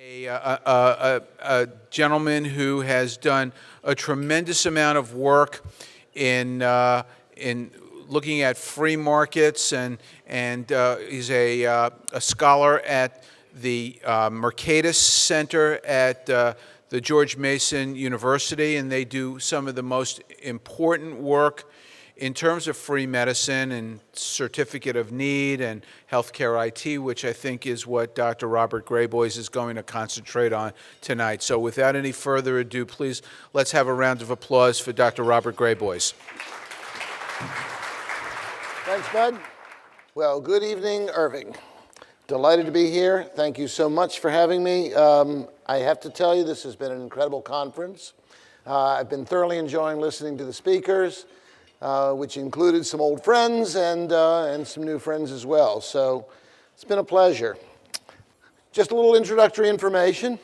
A gentleman who has done a tremendous amount of work in looking at free markets, and he's a scholar at the Mercatus Center at the George Mason University, and they do some of the most important work in terms of free medicine and certificate of need and healthcare IT, which I think is what Dr. Robert Graboyes is going to concentrate on tonight. So without any further ado, please let's have a round of applause for Dr. Robert Graboyes. Thanks, Bud. Well, good evening, Irving. Delighted to be here. Thank you so much for having me. I have to tell you, this has been an incredible conference. I've been thoroughly enjoying listening to the speakers, which included some old friends and some new friends as well. So it's been a pleasure. Just a little introductory information.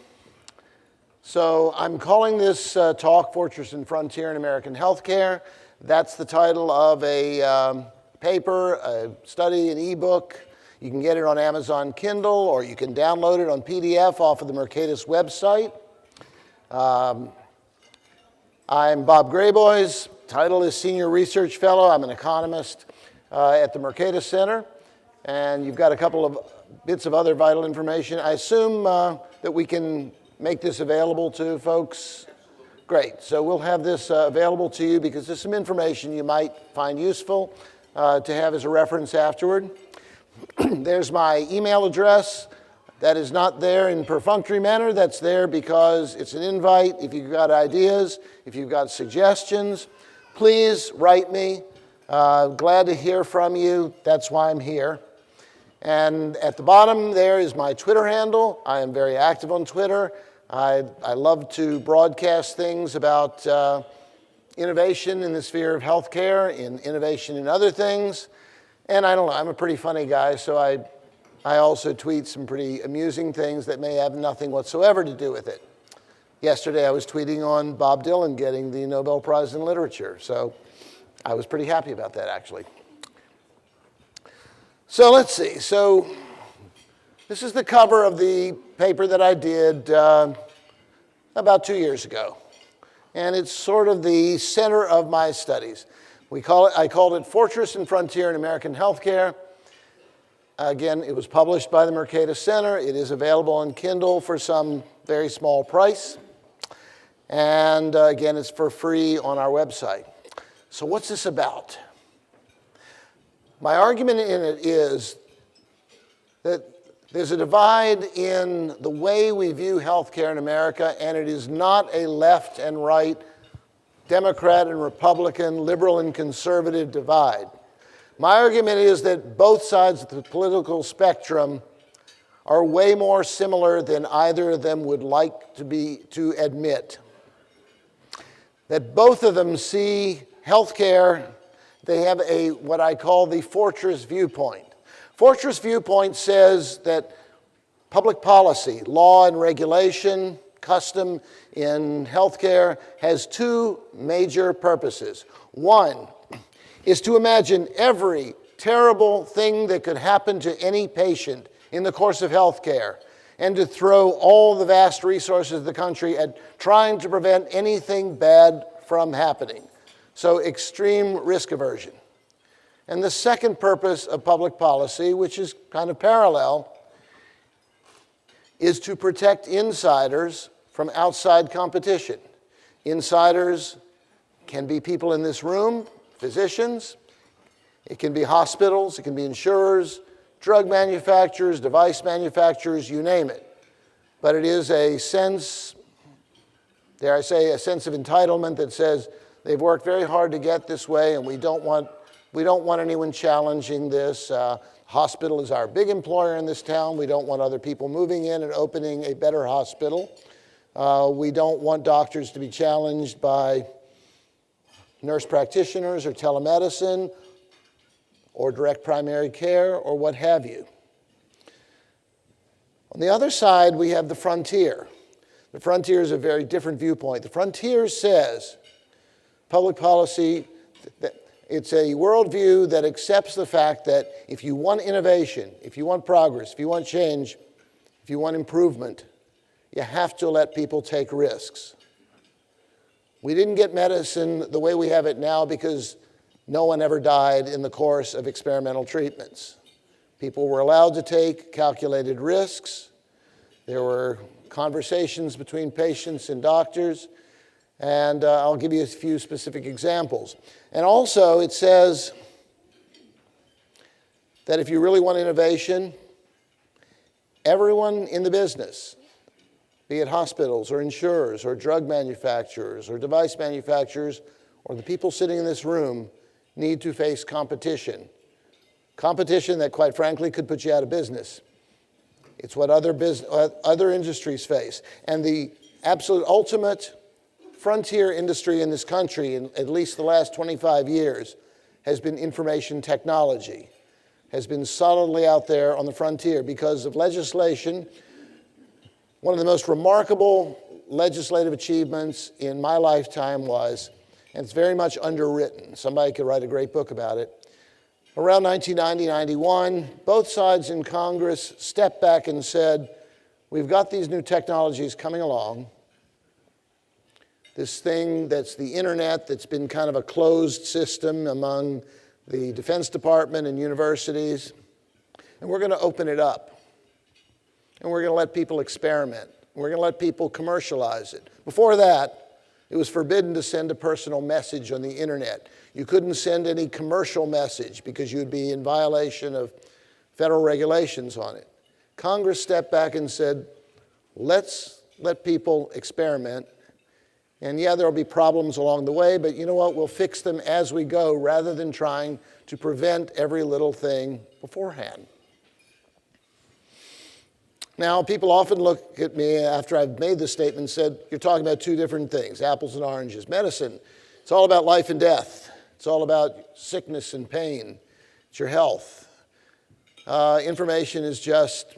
So I'm calling this talk Fortress and Frontier in American Healthcare. That's the title of a paper, a study, an ebook. You can get it on Amazon Kindle, or you can download it on PDF off of the Mercatus website. I'm Bob Graboyes. Title is Senior Research Fellow. I'm an economist at the Mercatus Center. And you've got a couple of bits of other vital information. I assume that we can make this available to folks. Great. So we'll have this available to you because there's some information you might find useful to have as a reference afterward. There's my email address. That is not there in perfunctory manner. That's there because it's an invite. If you've got ideas, if you've got suggestions, please write me. Glad to hear from you. That's why I'm here. And at the bottom there is my Twitter handle. I am very active on Twitter. I love to broadcast things about innovation in the sphere of healthcare, in innovation in other things. And I don't know, I'm a pretty funny guy, so I also tweet some pretty amusing things that may have nothing whatsoever to do with it. Yesterday I was tweeting on Bob Dylan getting the Nobel Prize in Literature, so I was pretty happy about that, actually. So let's see. So this is the cover of the paper that I did about 2 years ago. And it's sort of the center of my studies. I called it Fortress and Frontier in American Healthcare. Again, it was published by the Mercatus Center. It is available on Kindle for some very small price. And again, it's for free on our website. So what's this about? My argument in it is that there's a divide in the way we view healthcare in America, and it is not a left and right, Democrat and Republican, liberal and conservative divide. My argument is that both sides of the political spectrum are way more similar than either of them would like to admit. That both of them see healthcare, they have what I call the fortress viewpoint. Fortress viewpoint says that public policy, law and regulation, custom in healthcare has two major purposes. One is to imagine every terrible thing that could happen to any patient in the course of healthcare, and to throw all the vast resources of the country at trying to prevent anything bad from happening. So extreme risk aversion. And the second purpose of public policy, which is kind of parallel, is to protect insiders from outside competition. Insiders can be people in this room, physicians. It can be hospitals. It can be insurers, drug manufacturers, device manufacturers, you name it. But it is a sense, dare I say, a sense of entitlement that says they've worked very hard to get this way, and we don't want anyone challenging this. Hospital is our big employer in this town. We don't want other people moving in and opening a better hospital. We don't want doctors to be challenged by nurse practitioners or telemedicine or direct primary care or what have you. On the other side, we have the frontier. The frontier is a very different viewpoint. The frontier says public policy, it's a worldview that accepts the fact that if you want innovation, if you want progress, if you want change, if you want improvement, You have to let people take risks. We didn't get medicine the way we have it now because no one ever died in the course of experimental treatments. People were allowed to take calculated risks. There were conversations between patients and doctors. And I'll give you a few specific examples. And also, it says that if you really want innovation, everyone in the business, be it hospitals or insurers or drug manufacturers or device manufacturers or the people sitting in this room, need to face competition. Competition that, quite frankly, could put you out of business. It's what other industries face. And the absolute ultimate frontier industry in this country, in at least the last 25 years, has been information technology, has been solidly out there on the frontier because of legislation. One of the most remarkable legislative achievements in my lifetime was, and it's very much underwritten, somebody could write a great book about it, around 1990-91, both sides in Congress stepped back and said, we've got these new technologies coming along, this thing that's the internet that's been kind of a closed system among the Defense Department and universities, and we're going to open it up. And we're going to let people experiment. We're going to let people commercialize it. Before that, it was forbidden to send a personal message on the internet. You couldn't send any commercial message because you'd be in violation of federal regulations on it. Congress stepped back and said, let's let people experiment. And yeah, there'll be problems along the way, but you know what? We'll fix them as we go rather than trying to prevent every little thing beforehand. Now, people often look at me after I've made this statement and said, you're talking about two different things, apples and oranges. Medicine, it's all about life and death. It's all about sickness and pain. It's your health. Information is just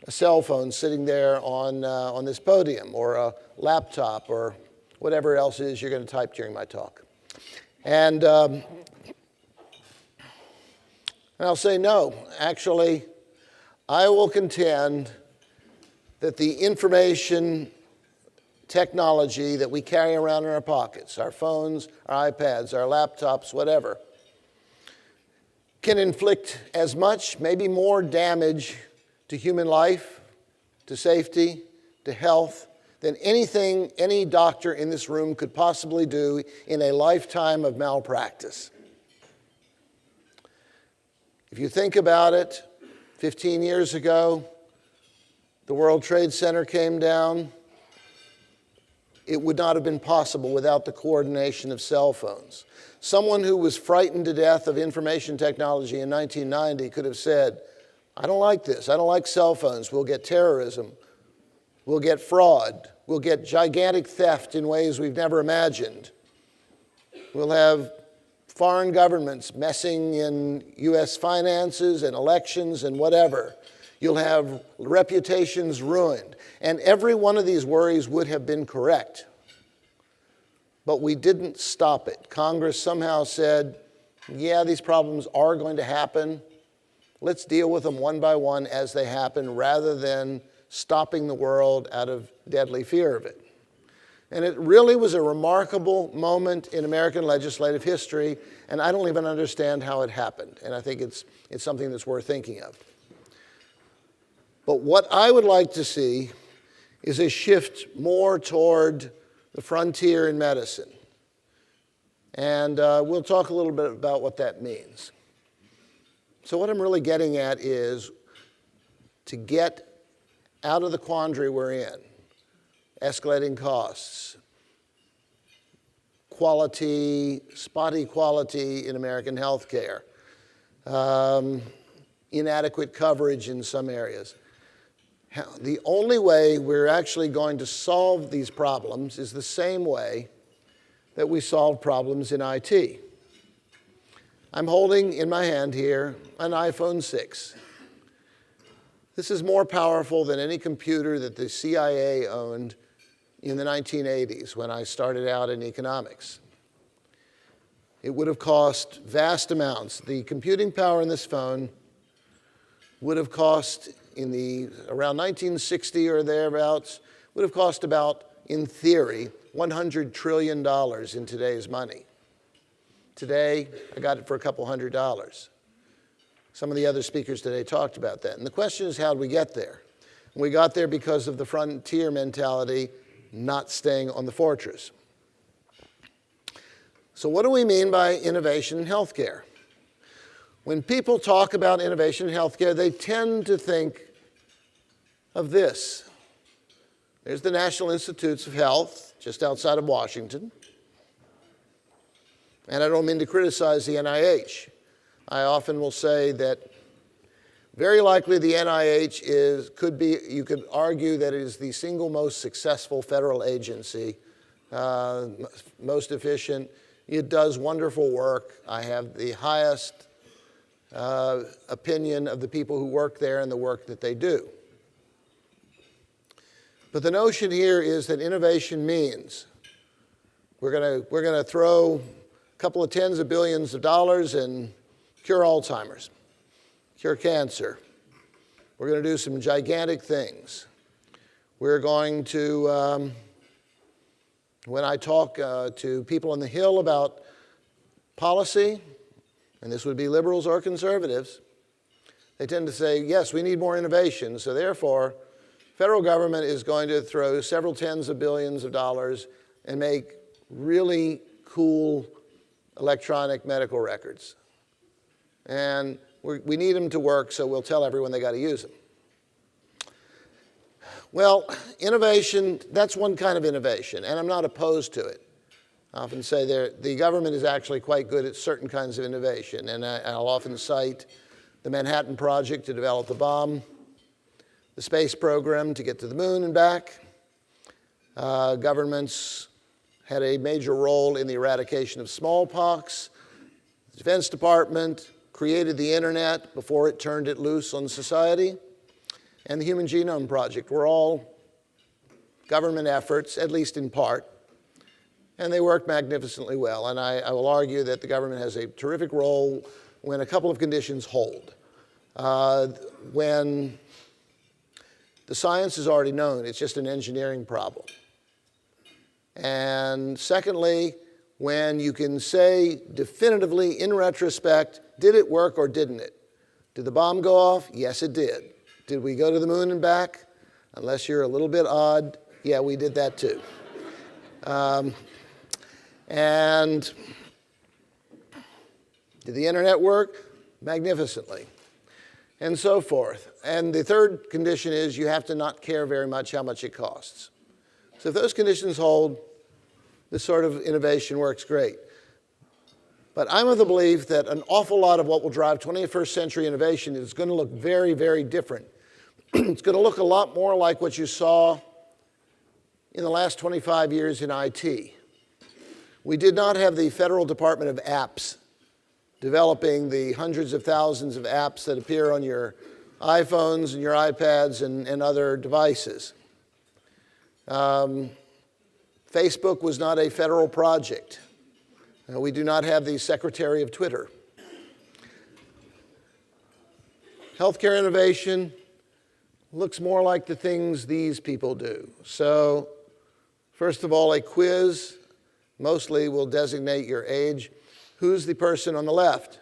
a cell phone sitting there on this podium, or a laptop, or whatever else it is you're going to type during my talk. And I'll say no. Actually, I will contend that the information technology that we carry around in our pockets, our phones, our iPads, our laptops, whatever, can inflict as much, maybe more damage to human life, to safety, to health, than anything any doctor in this room could possibly do in a lifetime of malpractice. If you think about it, 15 years ago, the World Trade Center came down. It would not have been possible without the coordination of cell phones. Someone who was frightened to death of information technology in 1990 could have said, I don't like this. I don't like cell phones. We'll get terrorism. We'll get fraud. We'll get gigantic theft in ways we've never imagined. We'll have foreign governments messing in U.S. finances and elections and whatever. You'll have reputations ruined. And every one of these worries would have been correct. But we didn't stop it. Congress somehow said, yeah, these problems are going to happen. Let's deal with them one by one as they happen rather than stopping the world out of deadly fear of it. And it really was a remarkable moment in American legislative history, and I don't even understand how it happened. And I think it's something that's worth thinking of. But what I would like to see is a shift more toward the frontier in medicine. And we'll talk a little bit about what that means. So what I'm really getting at is to get out of the quandary we're in, escalating costs, quality, spotty quality in American healthcare, inadequate coverage in some areas. The only way we're actually going to solve these problems is the same way that we solve problems in IT. I'm holding in my hand here an iPhone 6. This is more powerful than any computer that the CIA owned in the 1980s when I started out in economics. It would have cost vast amounts. The computing power in this phone would have cost around 1960 or thereabouts, would have cost about, in theory, $100 trillion in today's money. Today, I got it for a couple $100. Some of the other speakers today talked about that. And the question is, how did we get there? We got there because of the frontier mentality, not staying on the fortress. So what do we mean by innovation in healthcare? When people talk about innovation in healthcare, they tend to think of this. There's the National Institutes of Health, just outside of Washington. And I don't mean to criticize the NIH. I often will say that very likely the NIH you could argue that it is the single most successful federal agency, most efficient. It does wonderful work. I have the highest opinion of the people who work there and the work that they do. But the notion here is that innovation means we're going to throw a couple of tens of billions of dollars and cure Alzheimer's, cure cancer. We're going to do some gigantic things. We're going to, when I talk to people on the Hill about policy, and this would be liberals or conservatives, they tend to say, yes, we need more innovation, so therefore, federal government is going to throw several tens of billions of dollars and make really cool electronic medical records. And we need them to work, so we'll tell everyone they got to use them. Well, innovation, that's one kind of innovation, and I'm not opposed to it. I often say the government is actually quite good at certain kinds of innovation, and I'll often cite the Manhattan Project to develop the bomb, the space program to get to the moon and back. Governments had a major role in the eradication of smallpox. The Defense Department created the internet before it turned it loose on society. And the Human Genome Project were all government efforts, at least in part. And they worked magnificently well. And I will argue that the government has a terrific role when a couple of conditions hold. When the science is already known, it's just an engineering problem. And secondly, when you can say definitively, in retrospect, did it work or didn't it? Did the bomb go off? Yes, it did. Did we go to the moon and back? Unless you're a little bit odd, yeah, we did that too. And did the internet work? Magnificently. And so forth. And the third condition is you have to not care very much how much it costs. So if those conditions hold, this sort of innovation works great. But I'm of the belief that an awful lot of what will drive 21st century innovation is going to look very, very different. It's going to look a lot more like what you saw in the last 25 years in IT. We did not have the Federal Department of Apps developing the hundreds of thousands of apps that appear on your iPhones and your iPads and other devices. Facebook was not a federal project. We do not have the Secretary of Twitter. Healthcare innovation looks more like the things these people do. So, first of all, a quiz mostly will designate your age. Who's the person on the left?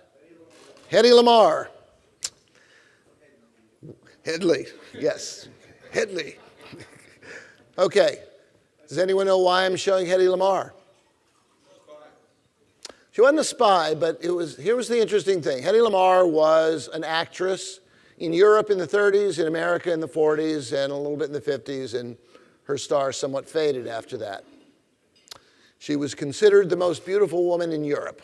Hedy Lamarr. Headley, yes, Headley. Okay, does anyone know why I'm showing Hedy Lamarr? She wasn't a spy, but here was the interesting thing. Hedy Lamarr was an actress in Europe in the 30s, in America in the 40s, and a little bit in the 50s, and her star somewhat faded after that. She was considered the most beautiful woman in Europe.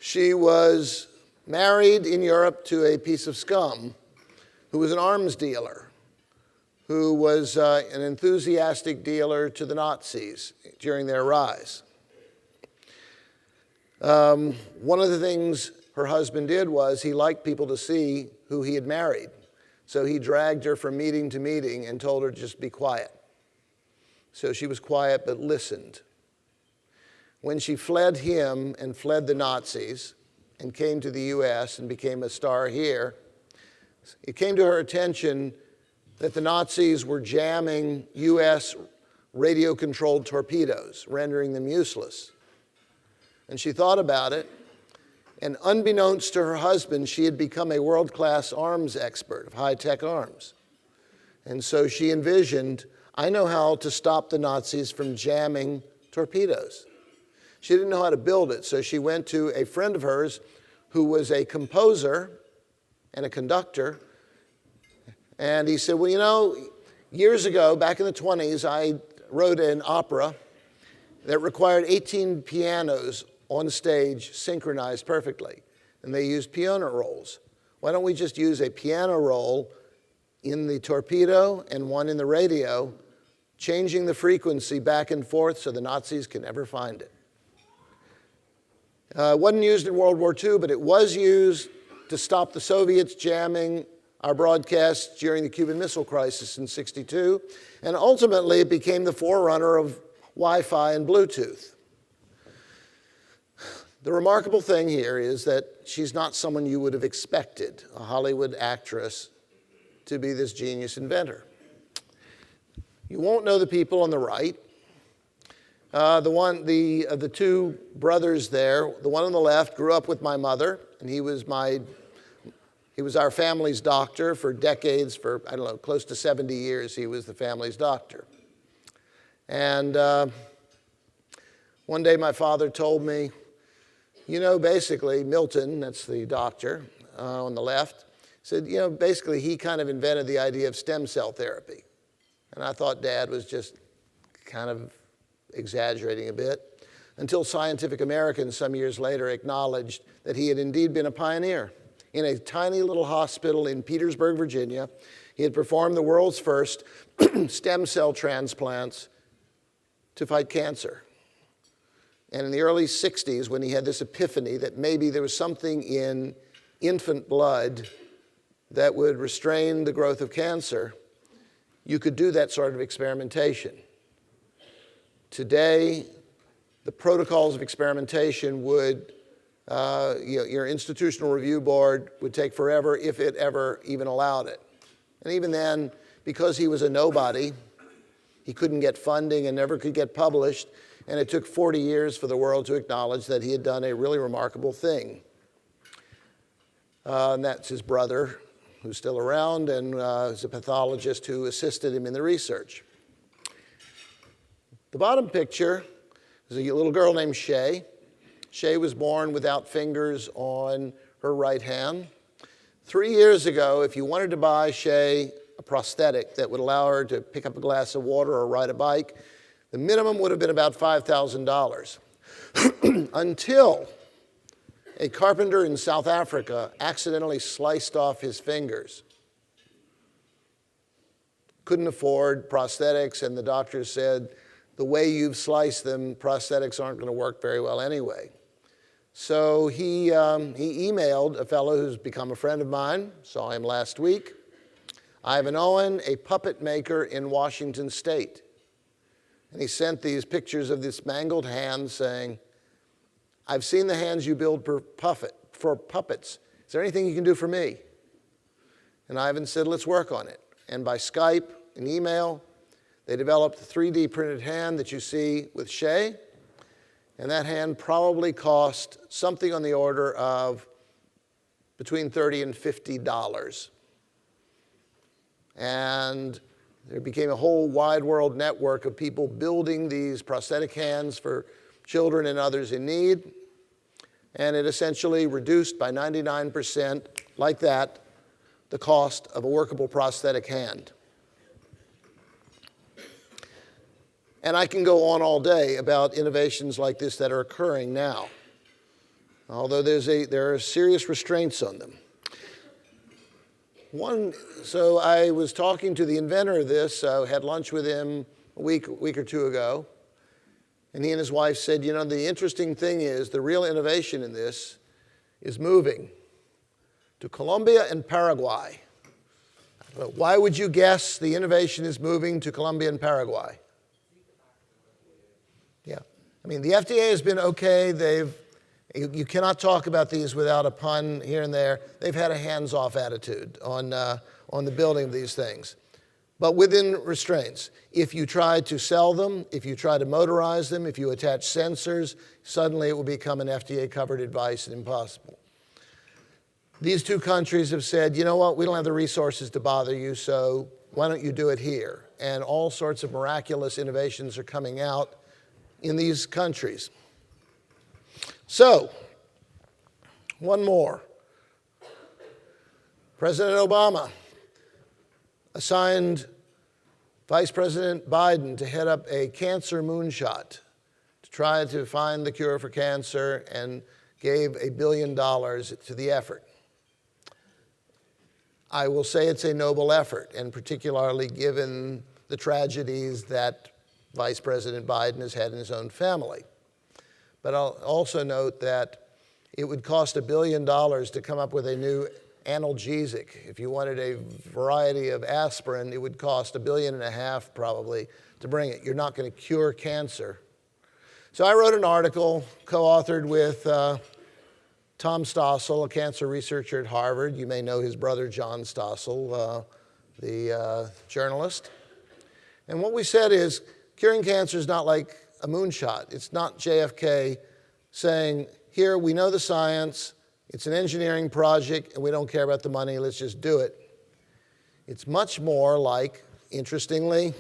She was married in Europe to a piece of scum who was an arms dealer, who was an enthusiastic dealer to the Nazis during their rise. One of the things her husband did was he liked people to see who he had married. So he dragged her from meeting to meeting and told her to just be quiet. So she was quiet but listened. When she fled him and fled the Nazis and came to the US and became a star here, it came to her attention that the Nazis were jamming U.S. radio-controlled torpedoes, rendering them useless. And she thought about it, and unbeknownst to her husband, she had become a world-class arms expert of high-tech arms. And so she envisioned, I know how to stop the Nazis from jamming torpedoes. She didn't know how to build it, so she went to a friend of hers who was a composer and a conductor, and he said, well, you know, years ago, back in the 20s, I wrote an opera that required 18 pianos on stage synchronized perfectly, and they used piano rolls. Why don't we just use a piano roll in the torpedo and one in the radio, changing the frequency back and forth so the Nazis can never find it? It wasn't used in World War II, but it was used to stop the Soviets jamming our broadcasts during the Cuban Missile Crisis in '62, and ultimately it became the forerunner of Wi-Fi and Bluetooth. The remarkable thing here is that she's not someone you would have expected, a Hollywood actress, to be this genius inventor. You won't know the people on the right. The two brothers there, the one on the left grew up with my mother, and he was our family's doctor for decades, for, I don't know, close to 70 years he was the family's doctor. And one day my father told me, you know, basically, Milton, that's the doctor on the left, said, you know, basically he kind of invented the idea of stem cell therapy. And I thought Dad was just kind of exaggerating a bit, until Scientific American some years later acknowledged that he had indeed been a pioneer. In a tiny little hospital in Petersburg, Virginia, he had performed the world's first stem cell transplants to fight cancer. And in the early 60s, when he had this epiphany that maybe there was something in infant blood that would restrain the growth of cancer, you could do that sort of experimentation. Today, the protocols of experimentation would, your institutional review board would take forever if it ever even allowed it. And even then, because he was a nobody, he couldn't get funding and never could get published, and it took 40 years for the world to acknowledge that he had done a really remarkable thing. And that's his brother, who's still around, and is a pathologist who assisted him in the research. The bottom picture is a little girl named Shay. Shay was born without fingers on her right hand. 3 years ago, if you wanted to buy Shay a prosthetic that would allow her to pick up a glass of water or ride a bike, the minimum would have been about $5,000. Until a carpenter in South Africa accidentally sliced off his fingers. Couldn't afford prosthetics, and the doctor said, the way you've sliced them, prosthetics aren't going to work very well anyway. So he emailed a fellow who's become a friend of mine, saw him last week, Ivan Owen, a puppet maker in Washington State. And he sent these pictures of this mangled hand saying, I've seen the hands you build for puppets. Is there anything you can do for me? And Ivan said, let's work on it. And by Skype and email, they developed a 3D printed hand that you see with Shay. And that hand probably cost something on the order of between $30 and $50. And there became a whole wide world network of people building these prosthetic hands for children and others in need. And it essentially reduced by 99%, like that, the cost of a workable prosthetic hand. And I can go on all day about innovations like this that are occurring now, although there are serious restraints on them. So I was talking to the inventor of this, had lunch with him a week or two ago, and he and his wife said, you know, the interesting thing is the real innovation in this is moving to Colombia and Paraguay. Why would you guess the innovation is moving to Colombia and Paraguay? Yeah, I mean, the FDA has been okay. They've You cannot talk about these without a pun here and there. They've had a hands-off attitude on the building of these things, but within restraints. If you try to sell them, if you try to motorize them, if you attach sensors, suddenly it will become an FDA-covered device and impossible. These two countries have said, you know what, we don't have the resources to bother you, so why don't you do it here? And all sorts of miraculous innovations are coming out in these countries. So, one more. President Obama assigned Vice President Biden to head up a cancer moonshot to try to find the cure for cancer and gave $1 billion to the effort. I will say it's a noble effort, and particularly given the tragedies that Vice President Biden has had in his own family. But I'll also note that it would cost $1 billion to come up with a new analgesic. If you wanted a variety of aspirin, it would cost $1.5 billion probably to bring it. You're not going to cure cancer. So I wrote an article co-authored with Tom Stossel, a cancer researcher at Harvard. You may know his brother, John Stossel, the journalist. And what we said is, curing cancer is not like a moonshot. It's not JFK saying, here, we know the science, it's an engineering project, and we don't care about the money, let's just do it. It's much more like, interestingly,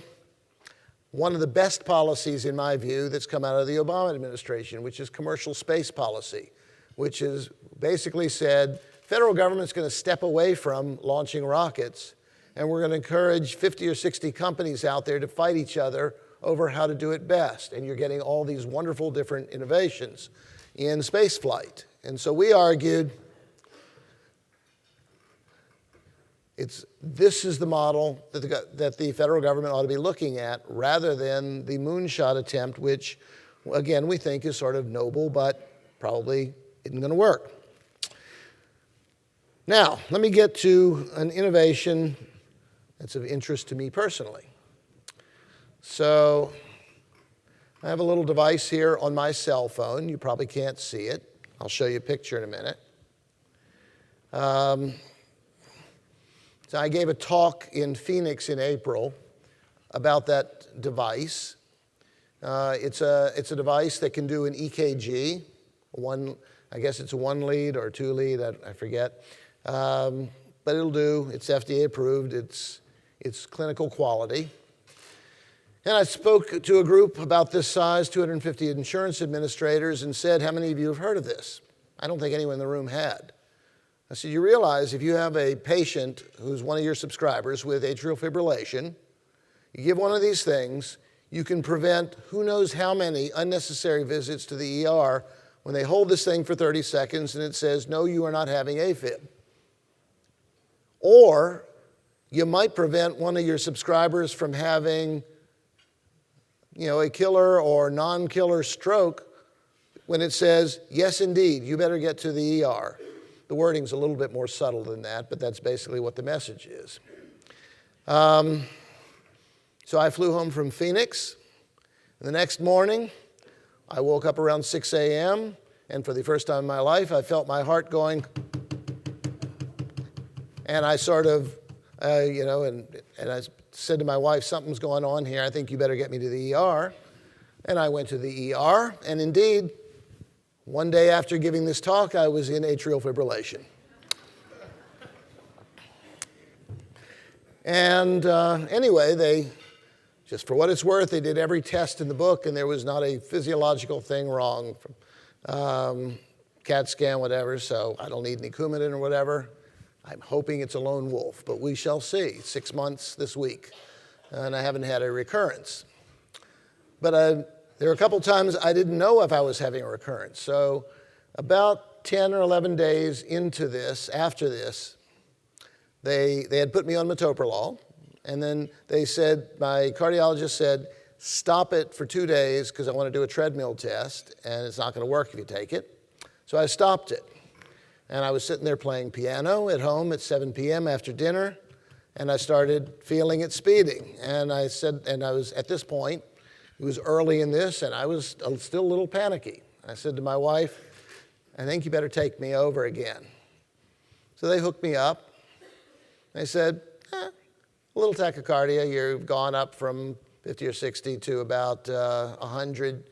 one of the best policies, in my view, that's come out of the Obama administration, which is commercial space policy, which has basically said, federal government's going to step away from launching rockets, and we're going to encourage 50 or 60 companies out there to fight each other over how to do it best. And you're getting all these wonderful different innovations in space flight. And so we argued this is the model that the federal government ought to be looking at rather than the moonshot attempt, which, again, we think is sort of noble, but probably isn't going to work. Now, let me get to an innovation that's of interest to me personally. So I have a little device here on my cell phone. You probably can't see it. I'll show you a picture in a minute. So I gave a talk in Phoenix in April about that device. It's a device that can do an EKG. I guess it's a 1 lead or 2 lead, I forget. But it'll do. It's FDA approved. It's clinical quality. And I spoke to a group about this size, 250 insurance administrators, and said, how many of you have heard of this? I don't think anyone in the room had. I said, you realize if you have a patient who's one of your subscribers with atrial fibrillation, you give one of these things, you can prevent who knows how many unnecessary visits to the ER when they hold this thing for 30 seconds and it says, no, you are not having AFib. Or you might prevent one of your subscribers from having a killer or non-killer stroke when it says, yes, indeed, you better get to the ER. The wording's a little bit more subtle than that, but that's basically what the message is. So I flew home from Phoenix. The next morning, I woke up around 6 a.m., and for the first time in my life, I felt my heart going, and I sort of, and I said to my wife, something's going on here. I think you better get me to the ER. And I went to the ER, and indeed, one day after giving this talk, I was in atrial fibrillation. And anyway, just for what it's worth, they did every test in the book, and there was not a physiological thing wrong, from CAT scan, whatever, so I don't need any Coumadin or whatever. I'm hoping it's a lone wolf, but we shall see. 6 months this week, and I haven't had a recurrence. But there were a couple times I didn't know if I was having a recurrence. So about 10 or 11 days into this, after this, they had put me on metoprolol, and then they said, my cardiologist said, stop it for 2 days because I want to do a treadmill test, and it's not going to work if you take it. So I stopped it. And I was sitting there playing piano at home at 7 p.m. after dinner, and I started feeling it speeding. And I was at this point, it was early in this, and I was still a little panicky. I said to my wife, I think you better take me over again. So they hooked me up. They said, a little tachycardia. You've gone up from 50 or 60 to about 100,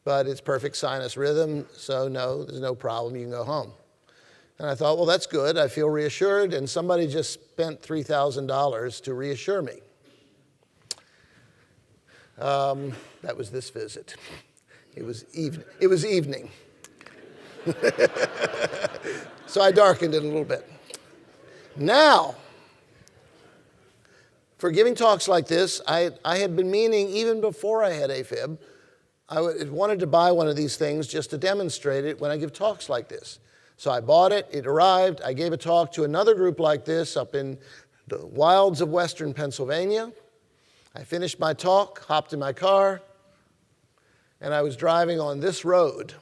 but it's perfect sinus rhythm, so no, there's no problem. You can go home. And I thought, well, that's good. I feel reassured, and somebody just spent $3,000 to reassure me. That was this visit. It was evening. So I darkened it a little bit. Now, for giving talks like this, I had been meaning, even before I had AFib, I wanted to buy one of these things just to demonstrate it when I give talks like this. So I bought it, it arrived, I gave a talk to another group like this up in the wilds of western Pennsylvania. I finished my talk, hopped in my car, and I was driving on this road.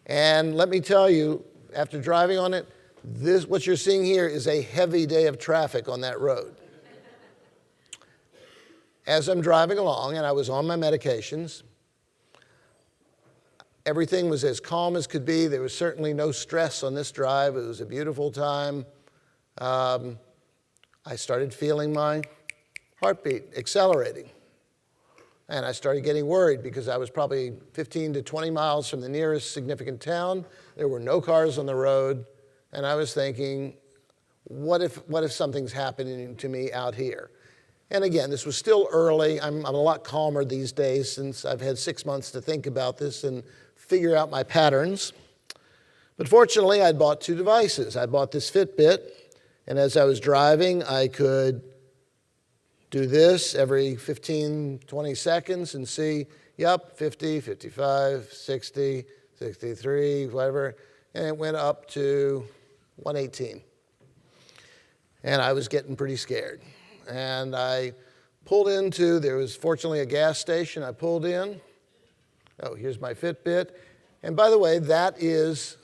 And let me tell you, after driving on it, what you're seeing here is a heavy day of traffic on that road. As I'm driving along, and I was on my medications, everything was as calm as could be. There was certainly no stress on this drive. It was a beautiful time. I started feeling my heartbeat accelerating. And I started getting worried because I was probably 15 to 20 miles from the nearest significant town. There were no cars on the road. And I was thinking, what if something's happening to me out here? And again, this was still early. I'm a lot calmer these days since I've had 6 months to think about this and figure out my patterns. But fortunately, I'd bought 2 devices. I bought this Fitbit, and as I was driving, I could do this every 15, 20 seconds and see, yep, 50, 55, 60, 63, whatever. And it went up to 118. And I was getting pretty scared. And I pulled into, there was fortunately a gas station. I pulled in. Oh, here's my Fitbit. And by the way, that is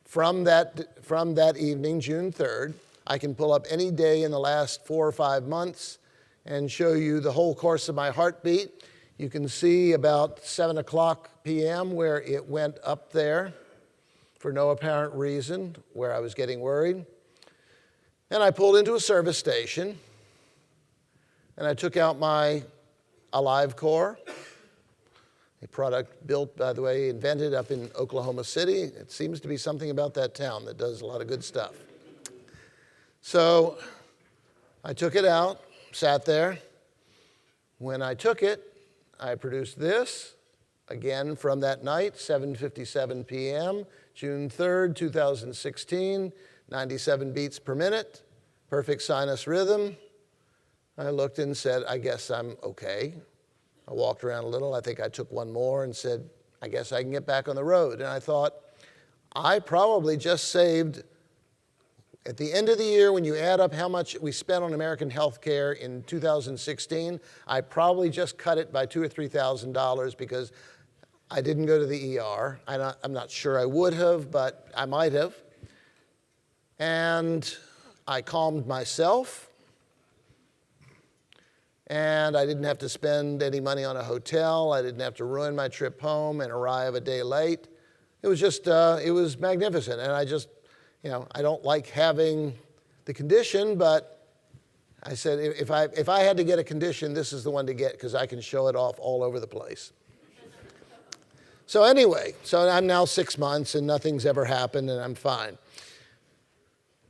from that evening, June 3rd. I can pull up any day in the last 4 or 5 months and show you the whole course of my heartbeat. You can see about 7 o'clock p.m. where it went up there for no apparent reason, where I was getting worried. And I pulled into a service station, and I took out my AliveCore, a product built, by the way, invented up in Oklahoma City. It seems to be something about that town that does a lot of good stuff. So I took it out, sat there. When I took it, I produced this, again from that night, 7:57 p.m., June 3rd, 2016, 97 beats per minute, perfect sinus rhythm. I looked and said, I guess I'm okay. I walked around a little. I think I took one more and said, I guess I can get back on the road. And I thought, I probably just saved, at the end of the year, when you add up how much we spent on American health care in 2016, I probably just cut it by $2,000 or $3,000 because I didn't go to the ER. I'm not sure I would have, but I might have. And I calmed myself. And I didn't have to spend any money on a hotel. I didn't have to ruin my trip home and arrive a day late. It was just, it was magnificent. And I just, I don't like having the condition, but I said, if I had to get a condition, this is the one to get because I can show it off all over the place. So anyway, so I'm now 6 months and nothing's ever happened and I'm fine.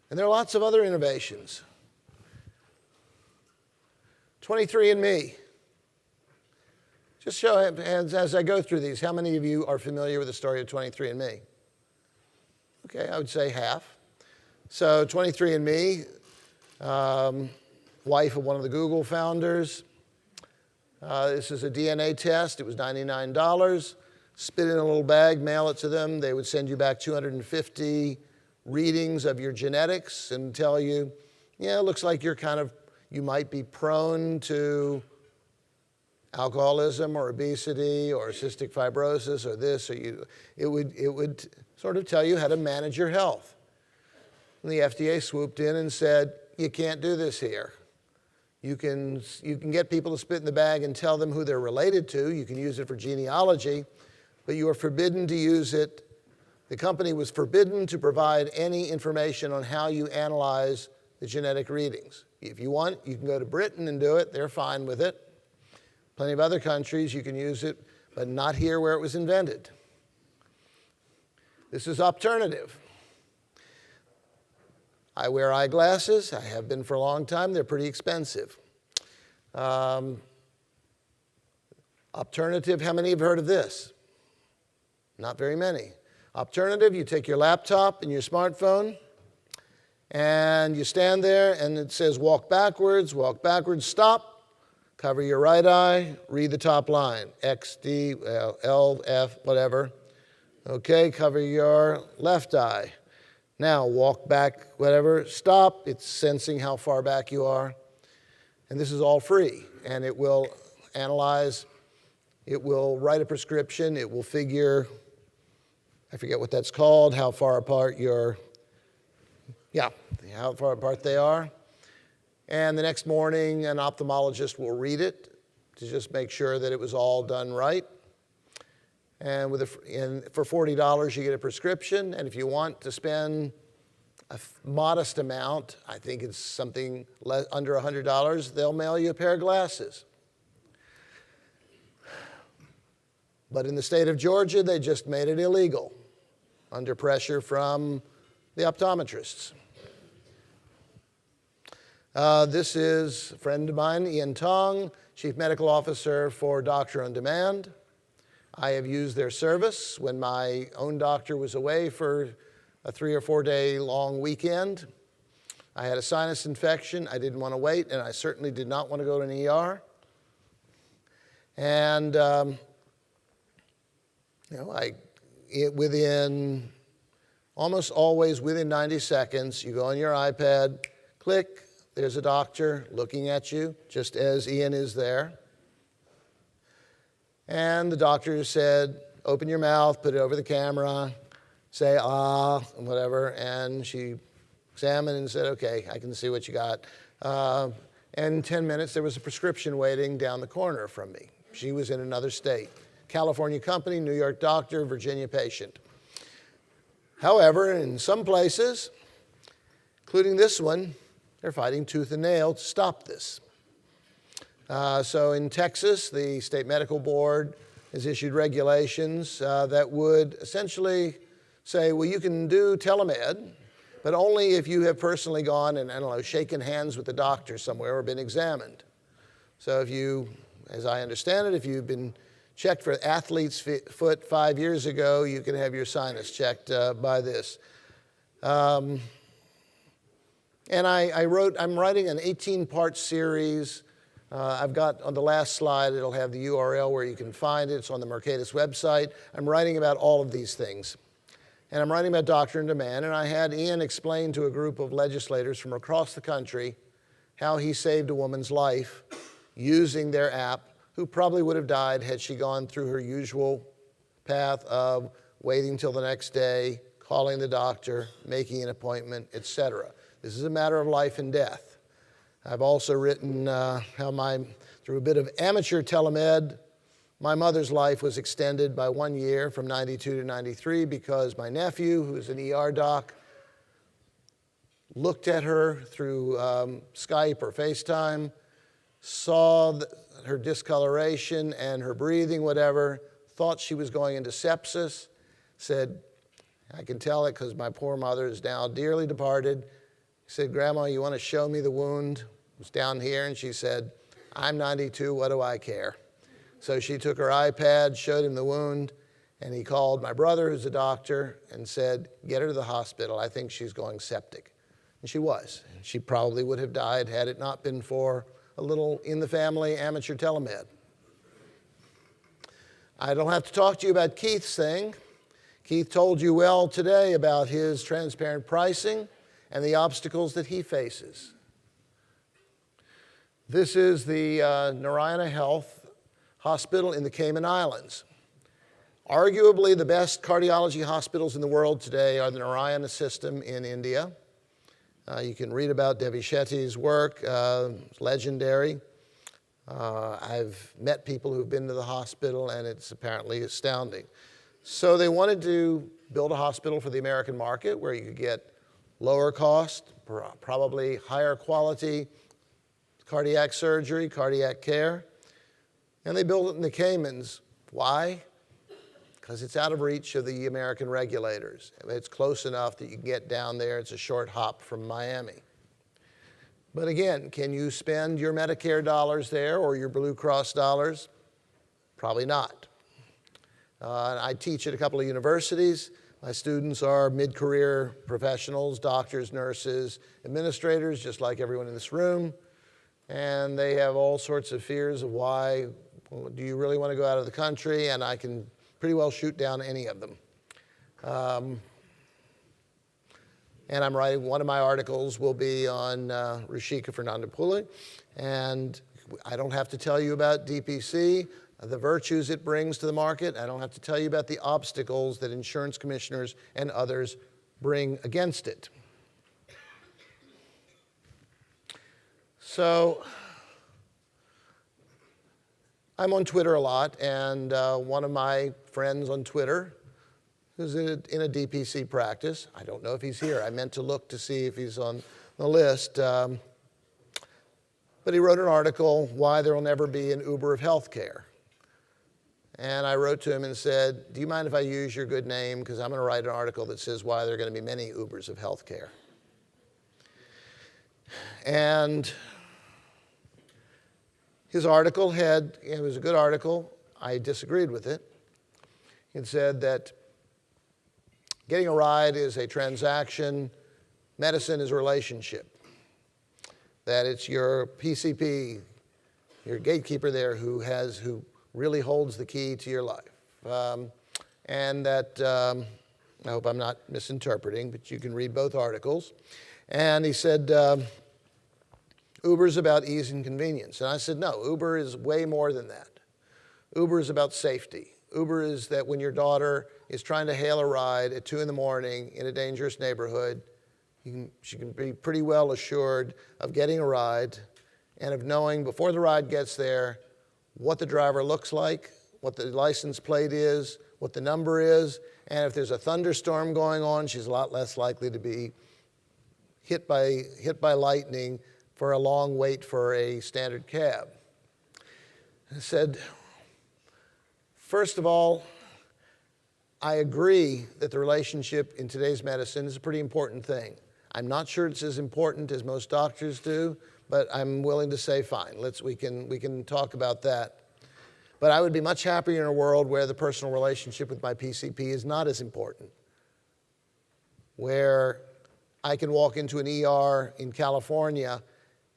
And there are lots of other innovations. 23andMe. Just show hands as I go through these. How many of you are familiar with the story of 23andMe? Okay, I would say half. So 23andMe, wife of one of the Google founders. This is a DNA test. It was $99. Spit in a little bag, mail it to them. They would send you back 250 readings of your genetics and tell you, yeah, it looks like you might be prone to alcoholism or obesity or cystic fibrosis or this, or it would sort of tell you how to manage your health. And the FDA swooped in and said, you can't do this here. You can get people to spit in the bag and tell them who they're related to. You can use it for genealogy, but you are forbidden to use it The company was forbidden to provide any information on how you analyze the genetic readings. If you want, you can go to Britain and do it. They're fine with it. Plenty of other countries you can use it, but not here where it was invented. This is alternative. I wear eyeglasses. I have been for a long time. They're pretty expensive. Alternative, how many have heard of this? Not very many. Alternative, you take your laptop and your smartphone, and you stand there, and it says walk backwards, stop, cover your right eye, read the top line, X, D, L, F, whatever. Okay, cover your left eye. Now walk back, whatever, stop. It's sensing how far back you are. And this is all free, and it will analyze, it will write a prescription, it will figure, I forget what that's called, how far apart how far apart they are. And the next morning, an ophthalmologist will read it to just make sure that it was all done right. And for $40, you get a prescription. And if you want to spend a modest amount, I think it's something under $100, they'll mail you a pair of glasses. But in the state of Georgia, they just made it illegal under pressure from the optometrists. This is a friend of mine, Ian Tong, Chief Medical Officer for Doctor on Demand. I have used their service when my own doctor was away for a 3 or 4 day long weekend. I had a sinus infection. I didn't want to wait, and I certainly did not want to go to an ER. And almost always within 90 seconds, you go on your iPad, click, there's a doctor looking at you, just as Ian is there. And the doctor said, open your mouth, put it over the camera, say, ah, whatever. And she examined and said, okay, I can see what you got. And in 10 minutes, there was a prescription waiting down the corner from me. She was in another state. California company, New York doctor, Virginia patient. However, in some places, including this one, they're fighting tooth and nail to stop this. So in Texas, the state medical board has issued regulations that would essentially say, well, you can do telemed, but only if you have personally gone and, I don't know, shaken hands with the doctor somewhere or been examined. So if you, as I understand it, if you've been checked for athlete's foot 5 years ago, you can have your sinus checked by this. And I'm writing an 18-part series. I've got on the last slide, it'll have the URL where you can find it. It's on the Mercatus website. I'm writing about all of these things. And I'm writing about Doctor on Demand, and I had Ian explain to a group of legislators from across the country how he saved a woman's life using their app, who probably would have died had she gone through her usual path of waiting till the next day, calling the doctor, making an appointment, etc. This is a matter of life and death. I've also written how through a bit of amateur telemed, my mother's life was extended by 1 year from 92 to 93 because my nephew, who's an ER doc, looked at her through Skype or FaceTime, saw her discoloration and her breathing, whatever, thought she was going into sepsis, said, I can tell it because my poor mother is now dearly departed. He said, Grandma, you want to show me the wound? It was down here, and she said, I'm 92, what do I care? So she took her iPad, showed him the wound, and he called my brother, who's a doctor, and said, get her to the hospital. I think she's going septic. And she was. She probably would have died had it not been for a little in-the-family amateur telemed. I don't have to talk to you about Keith's thing. Keith told you well today about his transparent pricing and the obstacles that he faces. This is the Narayana Health Hospital in the Cayman Islands. Arguably the best cardiology hospitals in the world today are the Narayana system in India. You can read about Devi Shetty's work, it's legendary. I've met people who've been to the hospital, and it's apparently astounding. So they wanted to build a hospital for the American market where you could get lower cost, probably higher quality cardiac surgery, cardiac care. And they built it in the Caymans. Why? Because it's out of reach of the American regulators. It's close enough that you can get down there. It's a short hop from Miami. But again, can you spend your Medicare dollars there or your Blue Cross dollars? Probably not. I teach at a couple of universities. My students are mid-career professionals, doctors, nurses, administrators, just like everyone in this room. And they have all sorts of fears of why, well, do you really want to go out of the country? And I can pretty well shoot down any of them. And I'm writing, one of my articles will be on Ruchika Fernandopulle. And I don't have to tell you about DPC, the virtues it brings to the market. I don't have to tell you about the obstacles that insurance commissioners and others bring against it. So I'm on Twitter a lot, and one of my friends on Twitter who's in a DPC practice, I don't know if he's here. I meant to look to see if he's on the list. But he wrote an article, Why There Will Never Be an Uber of Healthcare. And I wrote to him and said, do you mind if I use your good name? Because I'm going to write an article that says why there are going to be many Ubers of healthcare. And his article it was a good article. I disagreed with it. It said that getting a ride is a transaction, medicine is a relationship. That it's your PCP, your gatekeeper there who really holds the key to your life. And that, I hope I'm not misinterpreting, but you can read both articles. And he said, Uber's about ease and convenience. And I said, no, Uber is way more than that. Uber is about safety. Uber is that when your daughter is trying to hail a ride at 2 in the morning in a dangerous neighborhood, she can be pretty well assured of getting a ride and of knowing before the ride gets there what the driver looks like, what the license plate is, what the number is, and if there's a thunderstorm going on, she's a lot less likely to be hit by lightning for a long wait for a standard cab. I said, first of all, I agree that the relationship in today's medicine is a pretty important thing. I'm not sure it's as important as most doctors do, but I'm willing to say fine. We can talk about that. But I would be much happier in a world where the personal relationship with my PCP is not as important, where I can walk into an ER in California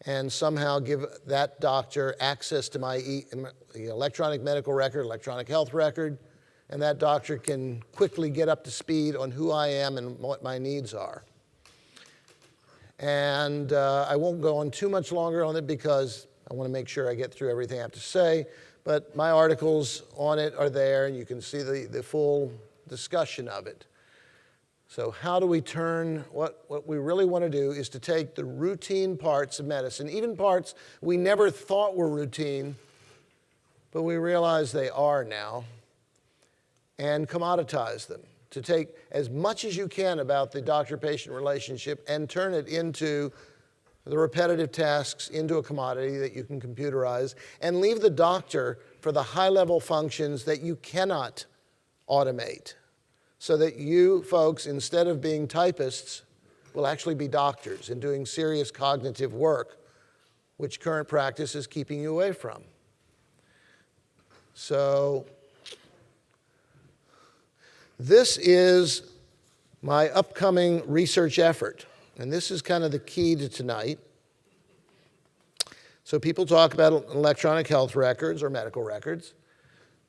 and somehow give that doctor access to my electronic medical record, electronic health record, and that doctor can quickly get up to speed on who I am and what my needs are. And I won't go on too much longer on it because I want to make sure I get through everything I have to say, but my articles on it are there, and you can see the full discussion of it. So how do we turn, what we really want to do is to take the routine parts of medicine, even parts we never thought were routine, but we realize they are now, and commoditize them. To take as much as you can about the doctor-patient relationship and turn it into the repetitive tasks into a commodity that you can computerize, and leave the doctor for the high-level functions that you cannot automate, so that you folks, instead of being typists, will actually be doctors and doing serious cognitive work, which current practice is keeping you away from. So this is my upcoming research effort, and this is kind of the key to tonight. So people talk about electronic health records or medical records,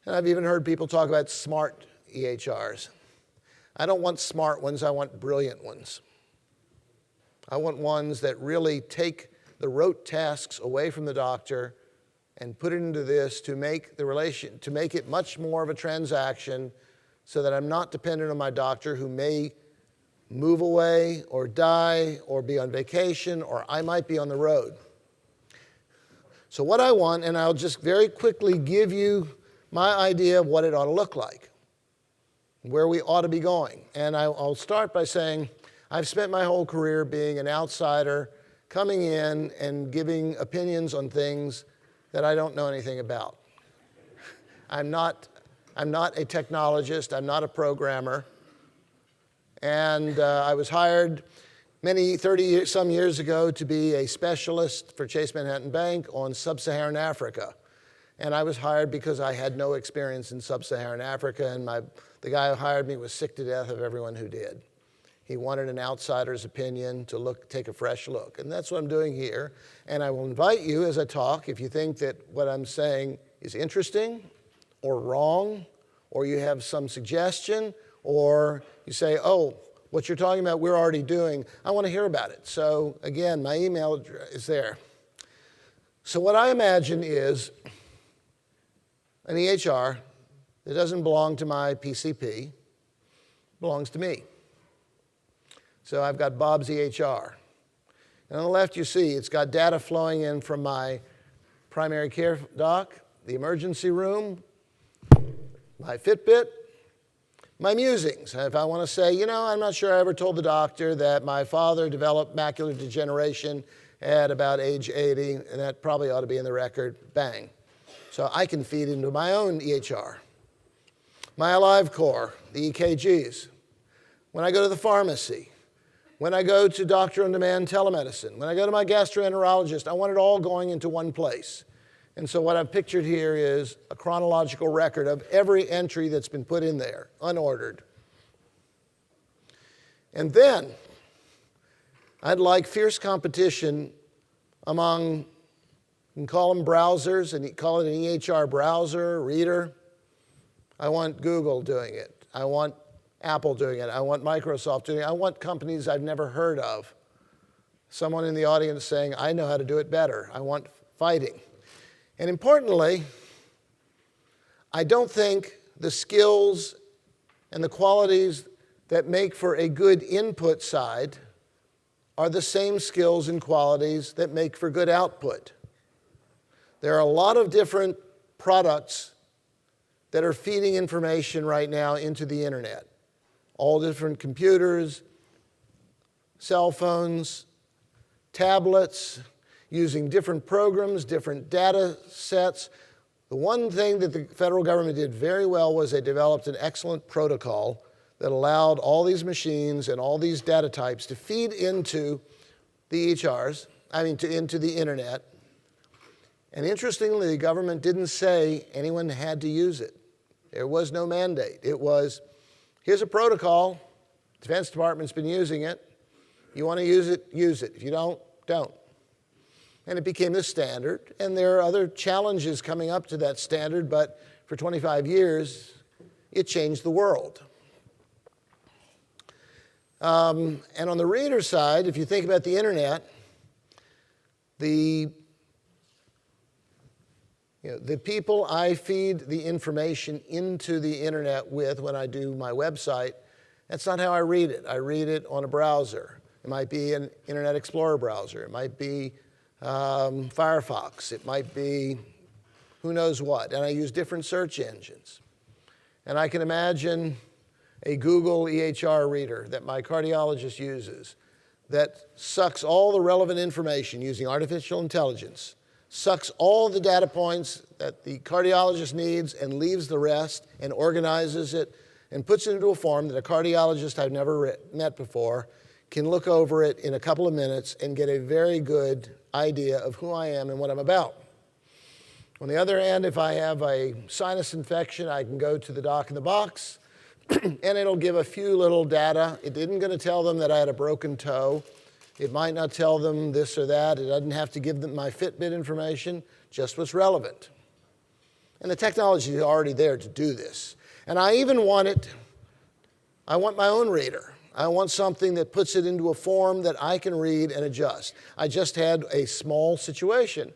and I've even heard people talk about smart EHRs. I don't want smart ones, I want brilliant ones. I want ones that really take the rote tasks away from the doctor and put it into this to make it much more of a transaction, so that I'm not dependent on my doctor who may move away or die or be on vacation, or I might be on the road. So what I want, and I'll just very quickly give you my idea of what it ought to look like. where we ought to be going. And I'll start by saying I've spent my whole career being an outsider, coming in and giving opinions on things that I don't know anything about. I'm not a technologist, I'm not a programmer. And I was hired 30-some years ago to be a specialist for Chase Manhattan Bank on sub-Saharan Africa. And I was hired because I had no experience in sub-Saharan Africa, and the guy who hired me was sick to death of everyone who did. He wanted an outsider's opinion to take a fresh look. And that's what I'm doing here. And I will invite you as I talk, if you think that what I'm saying is interesting or wrong, or you have some suggestion, or you say, oh, what you're talking about we're already doing, I want to hear about it. So again, my email address is there. So what I imagine is an EHR that doesn't belong to my PCP, belongs to me. So I've got Bob's EHR. And on the left you see it's got data flowing in from my primary care doc, the emergency room, my Fitbit, my musings. If I want to say, I'm not sure I ever told the doctor that my father developed macular degeneration at about age 80, and that probably ought to be in the record, bang. So I can feed into my own EHR. My AliveCore, the EKGs. When I go to the pharmacy, when I go to doctor-on-demand telemedicine, when I go to my gastroenterologist, I want it all going into one place. And so what I've pictured here is a chronological record of every entry that's been put in there, unordered. And then I'd like fierce competition among, you can call them browsers, and you call it an EHR browser, reader. I want Google doing it. I want Apple doing it. I want Microsoft doing it. I want companies I've never heard of. Someone in the audience saying, I know how to do it better. I want fighting. And importantly, I don't think the skills and the qualities that make for a good input side are the same skills and qualities that make for good output. There are a lot of different products that are feeding information right now into the internet. All different computers, cell phones, tablets, using different programs, different data sets. The one thing that the federal government did very well was they developed an excellent protocol that allowed all these machines and all these data types to feed into the EHRs, into the internet. And interestingly, the government didn't say anyone had to use it. There was no mandate. It was, here's a protocol. The Defense Department's been using it. You want to use it, use it. If you don't, don't. And it became the standard. And there are other challenges coming up to that standard, but for 25 years, it changed the world. And on the reader side, if you think about the internet, the people I feed the information into the internet with when I do my website, that's not how I read it. I read it on a browser. It might be an Internet Explorer browser. It might be Firefox. It might be who knows what. And I use different search engines. And I can imagine a Google EHR reader that my cardiologist uses that sucks all the relevant information using artificial intelligence, sucks all the data points that the cardiologist needs and leaves the rest and organizes it and puts it into a form that a cardiologist I've never met before can look over it in a couple of minutes and get a very good idea of who I am and what I'm about. On the other hand, if I have a sinus infection, I can go to the doc in the box and it'll give a few little data. It isn't going to tell them that I had a broken toe. It might not tell them this or that. It doesn't have to give them my Fitbit information, just what's relevant. And the technology is already there to do this. And I even want I want my own reader. I want something that puts it into a form that I can read and adjust. I just had a small situation.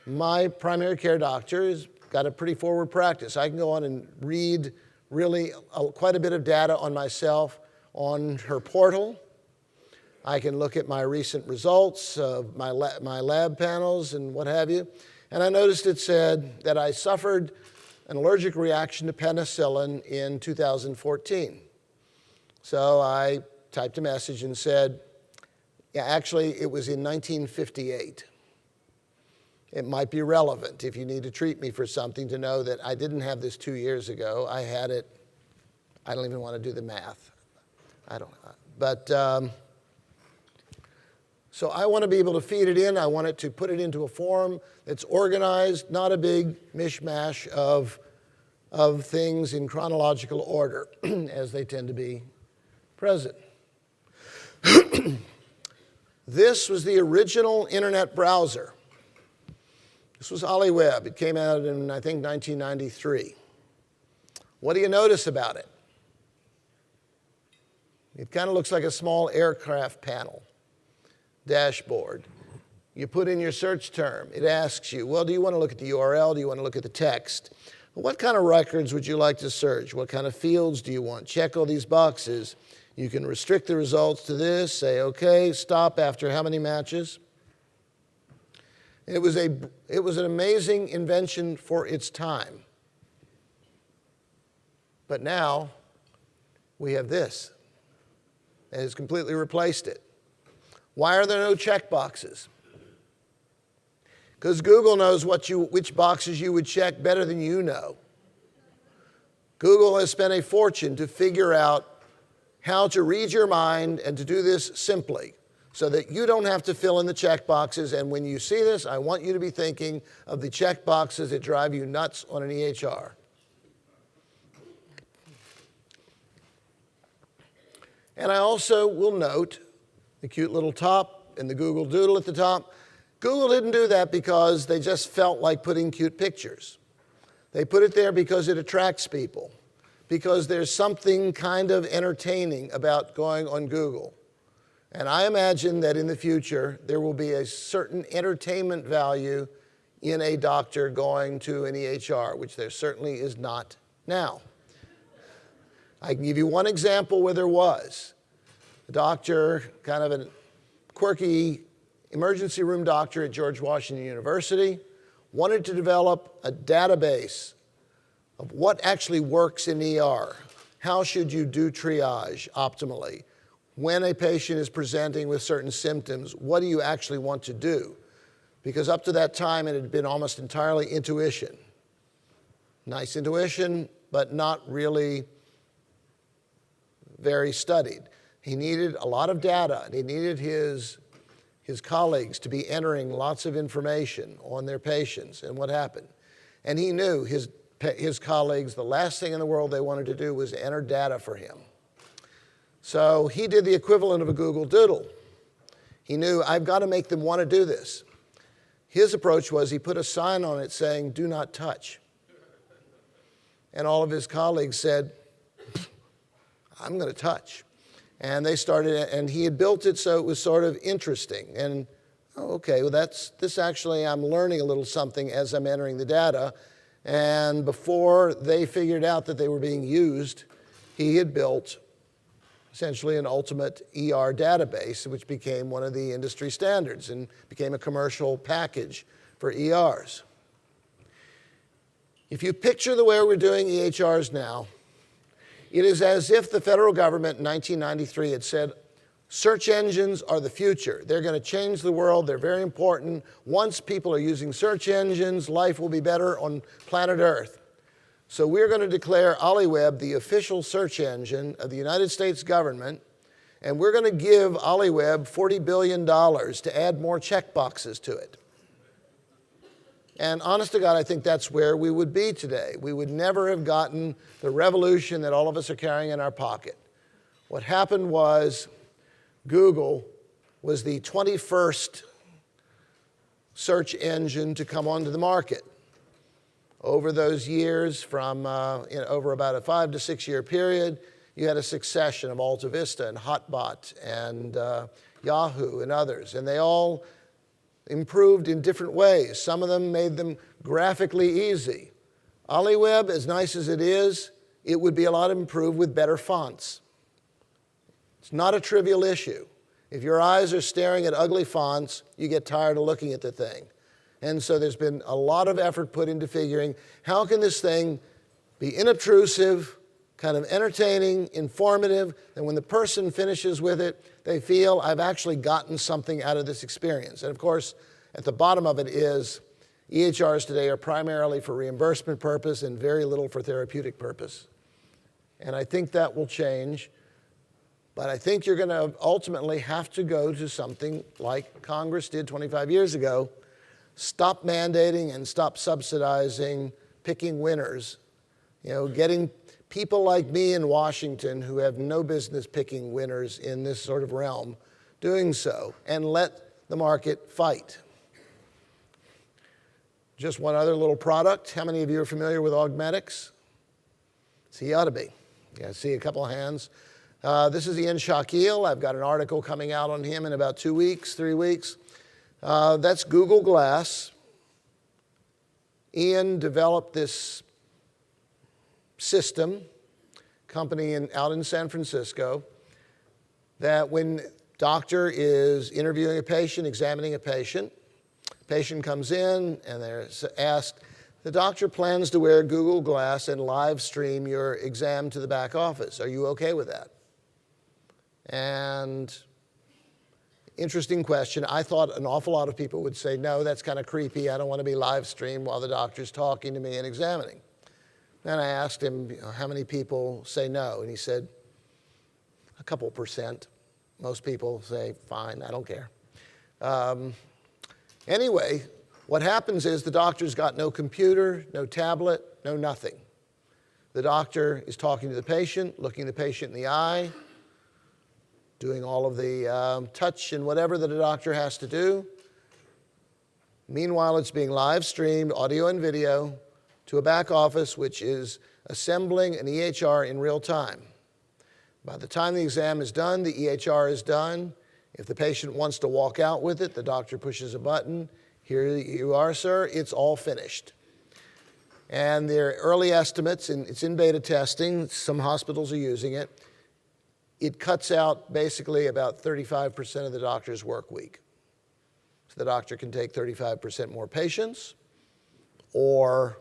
My primary care doctor has got a pretty forward practice. I can go on and read really quite a bit of data on myself on her portal. I can look at my recent results of my lab panels and what have you. And I noticed it said that I suffered an allergic reaction to penicillin in 2014. So I typed a message and said, yeah, actually, it was in 1958. It might be relevant if you need to treat me for something to know that I didn't have this 2 years ago. I had it, I don't even want to do the math. I don't know. But, so I want to be able to feed it in. I want it to put it into a form that's organized, not a big mishmash of things in chronological order, as they tend to be present. This was the original internet browser. This was OliWeb. It came out in, I think, 1993. What do you notice about it? It kind of looks like a small aircraft panel, dashboard. You put in your search term. It asks you, well, do you want to look at the URL? Do you want to look at the text? What kind of records would you like to search? What kind of fields do you want? Check all these boxes. You can restrict the results to this, say, okay, stop after how many matches? It was an amazing invention for its time. But now we have this. It has completely replaced it. Why are there no check boxes? Because Google knows which boxes you would check better than you know. Google has spent a fortune to figure out how to read your mind and to do this simply so that you don't have to fill in the check boxes. And when you see this, I want you to be thinking of the check boxes that drive you nuts on an EHR. And I also will note the cute little top and the Google Doodle at the top. Google didn't do that because they just felt like putting cute pictures. They put it there because it attracts people, because there's something kind of entertaining about going on Google. And I imagine that in the future, there will be a certain entertainment value in a doctor going to an EHR, which there certainly is not now. I can give you one example where there was. A doctor, kind of a quirky emergency room doctor at George Washington University, wanted to develop a database of what actually works in ER. How should you do triage optimally? When a patient is presenting with certain symptoms, what do you actually want to do? Because up to that time, it had been almost entirely intuition. Nice intuition, but not really very studied. He needed a lot of data, and he needed his colleagues to be entering lots of information on their patients and what happened. And he knew his colleagues, the last thing in the world they wanted to do was enter data for him. So he did the equivalent of a Google Doodle. He knew, I've got to make them want to do this. His approach was he put a sign on it saying, do not touch. And all of his colleagues said, I'm going to touch. And they started, and he had built it so it was sort of interesting. And, oh, okay, well, this actually, I'm learning a little something as I'm entering the data. And before they figured out that they were being used, he had built essentially an ultimate ER database, which became one of the industry standards and became a commercial package for ERs. If you picture the way we're doing EHRs now, it is as if the federal government in 1993 had said, search engines are the future. They're going to change the world. They're very important. Once people are using search engines, life will be better on planet Earth. So we're going to declare OliWeb the official search engine of the United States government, and we're going to give OliWeb $40 billion to add more checkboxes to it. And honest to God, I think that's where we would be today. We would never have gotten the revolution that all of us are carrying in our pocket. What happened was Google was the 21st search engine to come onto the market. Over those years, from over about a 5 to 6 year period, you had a succession of Alta Vista and Hotbot and Yahoo and others, and they all improved in different ways. Some of them made them graphically easy. OliWeb, as nice as it is, it would be a lot improved with better fonts. It's not a trivial issue. If your eyes are staring at ugly fonts, you get tired of looking at the thing. And so there's been a lot of effort put into figuring how can this thing be inobtrusive, kind of entertaining, informative, and when the person finishes with it, they feel I've actually gotten something out of this experience. And of course, at the bottom of it is EHRs today are primarily for reimbursement purpose and very little for therapeutic purpose. And I think that will change. But I think you're going to ultimately have to go to something like Congress did 25 years ago. Stop mandating and stop subsidizing picking winners. You know, getting people like me in Washington who have no business picking winners in this sort of realm, doing so, and let the market fight. Just one other little product. How many of you are familiar with Augmetics? See, you ought to be. Yeah, I see a couple of hands. This is Ian Shakil. I've got an article coming out on him in about 2 weeks, 3 weeks. That's Google Glass. Ian developed this system, company out in San Francisco, that when doctor is interviewing a patient, examining a patient comes in and they're asked, the doctor plans to wear Google Glass and live stream your exam to the back office. Are you okay with that? And interesting question. I thought an awful lot of people would say, no, that's kind of creepy. I don't want to be live streamed while the doctor's talking to me and examining. Then I asked him, how many people say no? And he said, a couple percent. Most people say, fine, I don't care. Anyway, what happens is the doctor's got no computer, no tablet, no nothing. The doctor is talking to the patient, looking the patient in the eye, doing all of the touch and whatever that a doctor has to do. Meanwhile, it's being live streamed, audio and video, to a back office which is assembling an EHR in real time. By the time the exam is done, the EHR is done. If the patient wants to walk out with it, the doctor pushes a button. Here you are, sir. It's all finished. And their early estimates, and it's in beta testing, some hospitals are using it, it cuts out basically about 35% of the doctor's work week. So the doctor can take 35% more patients, or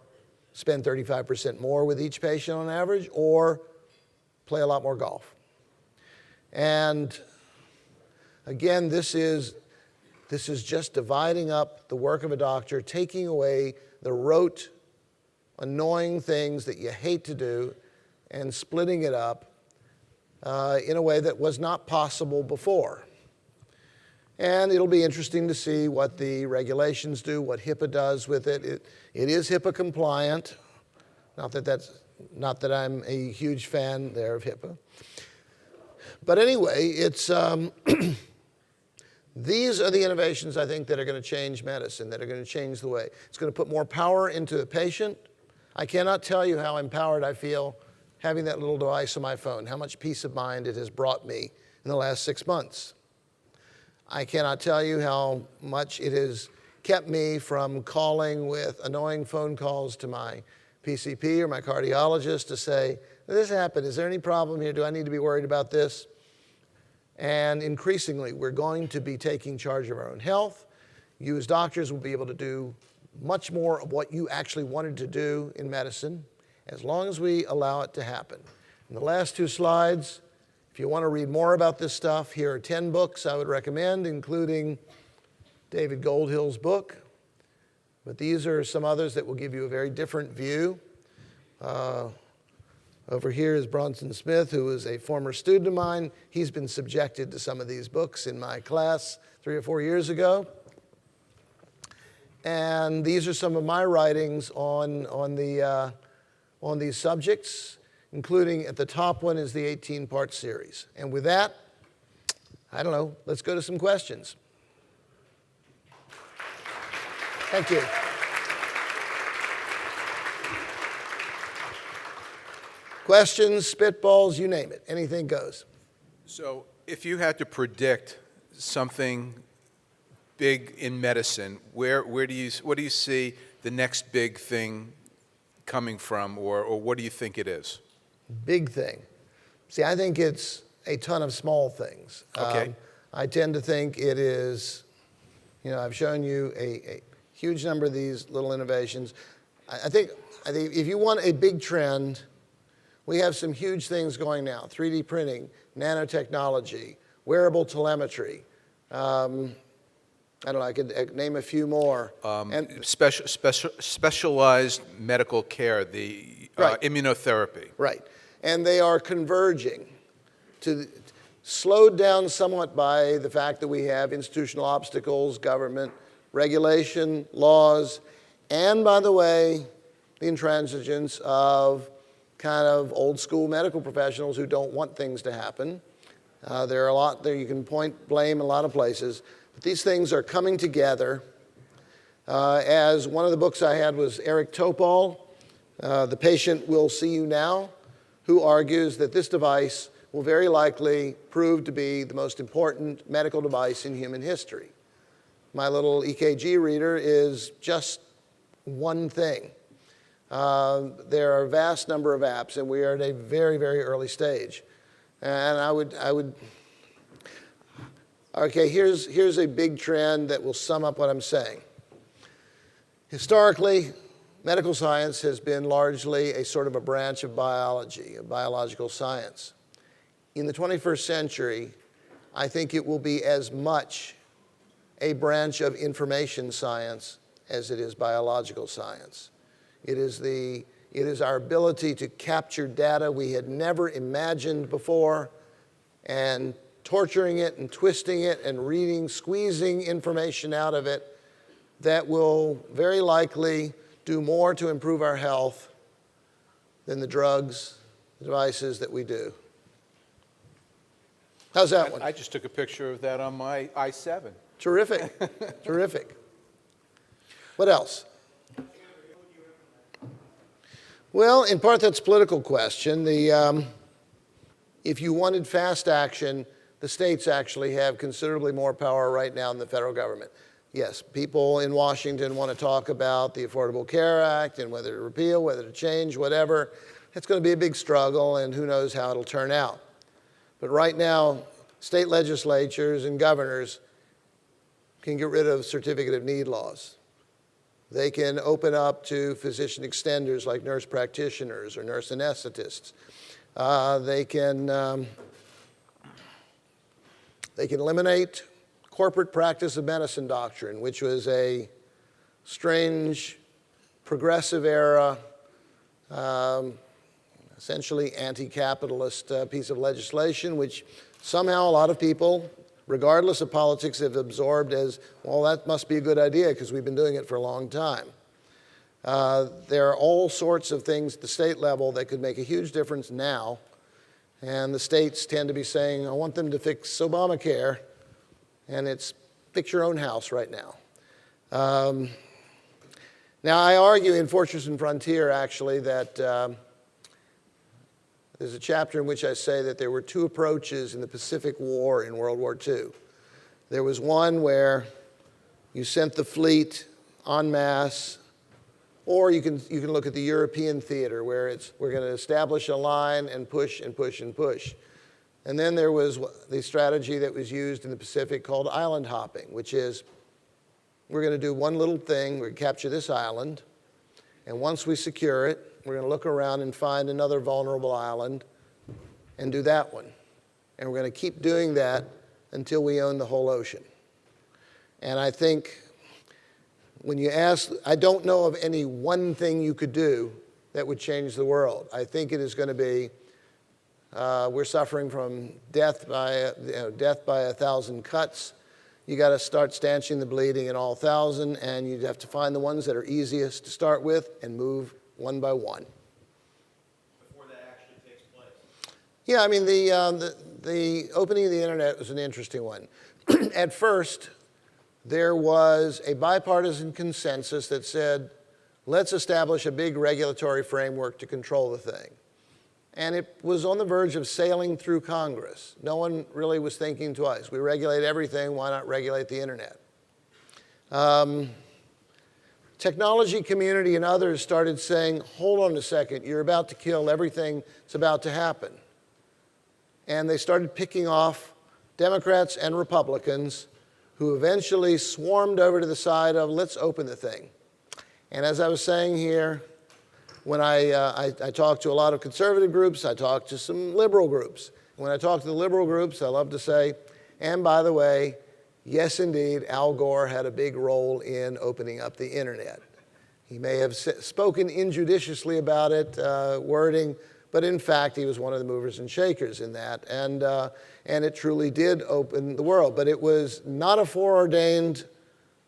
spend 35% more with each patient on average, or play a lot more golf. And again, this is just dividing up the work of a doctor, taking away the rote, annoying things that you hate to do, and splitting it up in a way that was not possible before. And it'll be interesting to see what the regulations do, what HIPAA does with it. It is HIPAA compliant. Not that I'm a huge fan there of HIPAA. But anyway, it's these are the innovations I think that are going to change medicine, that are going to change the way. It's going to put more power into the patient. I cannot tell you how empowered I feel having that little device on my phone, how much peace of mind it has brought me in the last 6 months. I cannot tell you how much it has kept me from calling with annoying phone calls to my PCP or my cardiologist to say, this happened, is there any problem here? Do I need to be worried about this? And increasingly, we're going to be taking charge of our own health. You as doctors will be able to do much more of what you actually wanted to do in medicine, as long as we allow it to happen. In the last 2 slides, if you want to read more about this stuff, here are 10 books I would recommend, including David Goldhill's book. But these are some others that will give you a very different view. Over here is Bronson Smith, who is a former student of mine. He's been subjected to some of these books in my class 3 or 4 years ago. And these are some of my writings on these subjects, including at the top one is the 18-part series. And with that, I don't know, let's go to some questions. Thank you. Questions, spitballs, you name it. Anything goes. So if you had to predict something big in medicine, what do you see the next big thing coming from, or what do you think it is? Big thing. See, I think it's a ton of small things. Okay. I tend to think it is, I've shown you a huge number of these little innovations. I think if you want a big trend, we have some huge things going now: 3D printing, nanotechnology, wearable telemetry. I don't know, I could name a few more. Specialized medical care, the Right. immunotherapy. Right. And they are converging, slowed down somewhat by the fact that we have institutional obstacles, government, regulation, laws, and, by the way, the intransigence of kind of old school medical professionals who don't want things to happen. There are a lot there. You can point blame in a lot of places. But these things are coming together. As one of the books I had was Eric Topol, The Patient Will See You Now, who argues that this device will very likely prove to be the most important medical device in human history. My little EKG reader is just one thing. There are a vast number of apps, and we are at a very, very early stage. And I would, okay, here's a big trend that will sum up what I'm saying. Historically, medical science has been largely a sort of a branch of biology, a biological science. In the 21st century, I think it will be as much a branch of information science as it is biological science. It is our ability to capture data we had never imagined before and torturing it and twisting it and reading, squeezing information out of it that will very likely do more to improve our health than the drugs, the devices that we do. How's that one? I just took a picture of that on my i7. Terrific, terrific. What else? Well, in part that's a political question. If you wanted fast action, the states actually have considerably more power right now than the federal government. Yes, people in Washington want to talk about the Affordable Care Act and whether to repeal, whether to change, whatever. It's going to be a big struggle, and who knows how it'll turn out. But right now, state legislatures and governors can get rid of certificate of need laws. They can open up to physician extenders like nurse practitioners or nurse anesthetists. They can eliminate corporate practice of medicine doctrine, which was a strange, progressive era, essentially anti-capitalist piece of legislation, which somehow a lot of people, regardless of politics, have absorbed as, well, that must be a good idea because we've been doing it for a long time. There are all sorts of things at the state level that could make a huge difference now, and the states tend to be saying, I want them to fix Obamacare, and it's fix your own house right now. Now, I argue in Fortress and Frontier, actually, that there's a chapter in which I say that there were two approaches in the Pacific War in World War II. There was one where you sent the fleet en masse, or you can look at the European theater where we're going to establish a line and push and push and push. And then there was the strategy that was used in the Pacific called island hopping, which is we're going to do one little thing, we're going to capture this island, and once we secure it, we're going to look around and find another vulnerable island and do that one. And we're going to keep doing that until we own the whole ocean. And I think when you ask, I don't know of any one thing you could do that would change the world. I think it is going to be, we're suffering from death by 1,000 cuts. You got to start stanching the bleeding in all 1,000, and you have to find the ones that are easiest to start with and move one by one. Before that actually takes place. Yeah, I mean, the opening of the internet was an interesting one. At first, there was a bipartisan consensus that said, let's establish a big regulatory framework to control the thing. And it was on the verge of sailing through Congress. No one really was thinking twice. We regulate everything, why not regulate the internet? Technology community and others started saying, hold on a second, you're about to kill everything that's about to happen. And they started picking off Democrats and Republicans who eventually swarmed over to the side of, let's open the thing. And as I was saying here, when I talked to a lot of conservative groups, I talked to some liberal groups. When I talk to the liberal groups, I love to say, and by the way, yes, indeed, Al Gore had a big role in opening up the internet. He may have spoken injudiciously about it, wording, but in fact, he was one of the movers and shakers in that. And it truly did open the world. But it was not a foreordained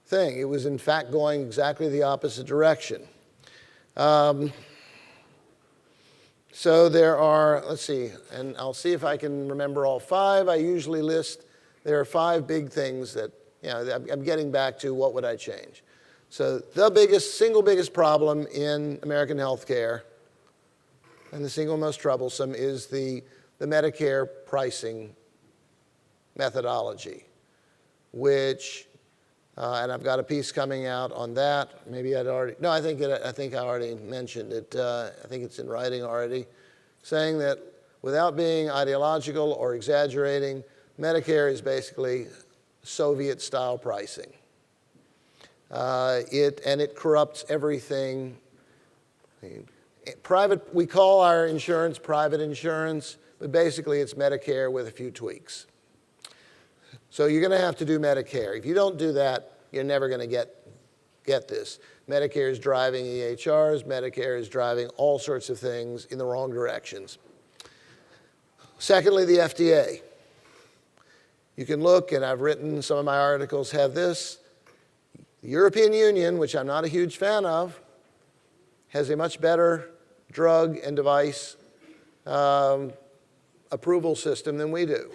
thing. It was, in fact, going exactly the opposite direction. So there are, let's see, and I'll see if I can remember all five. I usually list, there are five big things that, I'm getting back to what would I change. So the single biggest problem in American healthcare, and the single most troublesome, is the Medicare pricing methodology, which, and I've got a piece coming out on that. Maybe I'd already, no, I think I already mentioned it. I think it's in writing already, saying that without being ideological or exaggerating, Medicare is basically Soviet-style pricing. It corrupts everything. We call our insurance private insurance, but basically it's Medicare with a few tweaks. So you're going to have to do Medicare. If you don't do that, you're never going to get this. Medicare is driving EHRs. Medicare is driving all sorts of things in the wrong directions. Secondly, the FDA. You can look, and I've written, some of my articles have this. The European Union, which I'm not a huge fan of, has a much better drug and device approval system than we do.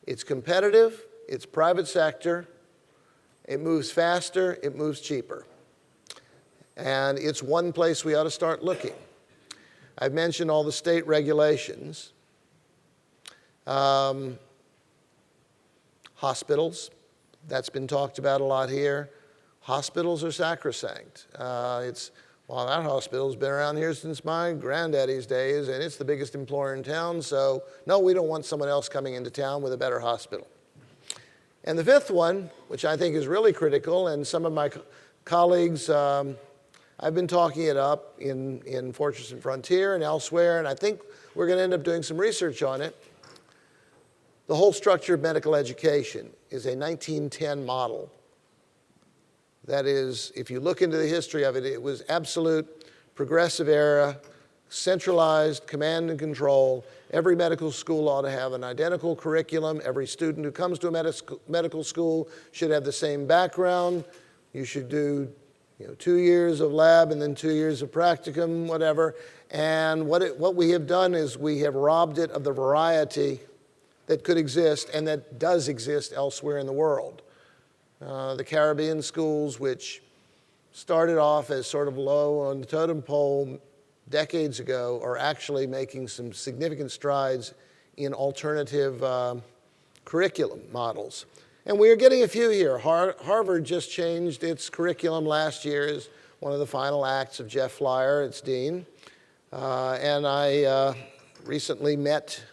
It's competitive, it's private sector, it moves faster, it moves cheaper. And it's one place we ought to start looking. I've mentioned all the state regulations. Hospitals, that's been talked about a lot here. Hospitals are sacrosanct. Well, that hospital's been around here since my granddaddy's days, and it's the biggest employer in town, so no, we don't want someone else coming into town with a better hospital. And the fifth one, which I think is really critical, and some of my colleagues, I've been talking it up in Fortress and Frontier and elsewhere, and I think we're going to end up doing some research on it. The whole structure of medical education is a 1910 model. That is, if you look into the history of it, it was absolute progressive era, centralized command and control. Every medical school ought to have an identical curriculum. Every student who comes to a medical school should have the same background. You should do 2 years of lab and then 2 years of practicum, whatever. And what we have done is we have robbed it of the variety that could exist and that does exist elsewhere in the world. The Caribbean schools, which started off as sort of low on the totem pole decades ago, are actually making some significant strides in alternative curriculum models. And we are getting a few here. Harvard just changed its curriculum last year as one of the final acts of Jeff Flyer, its dean. And I recently met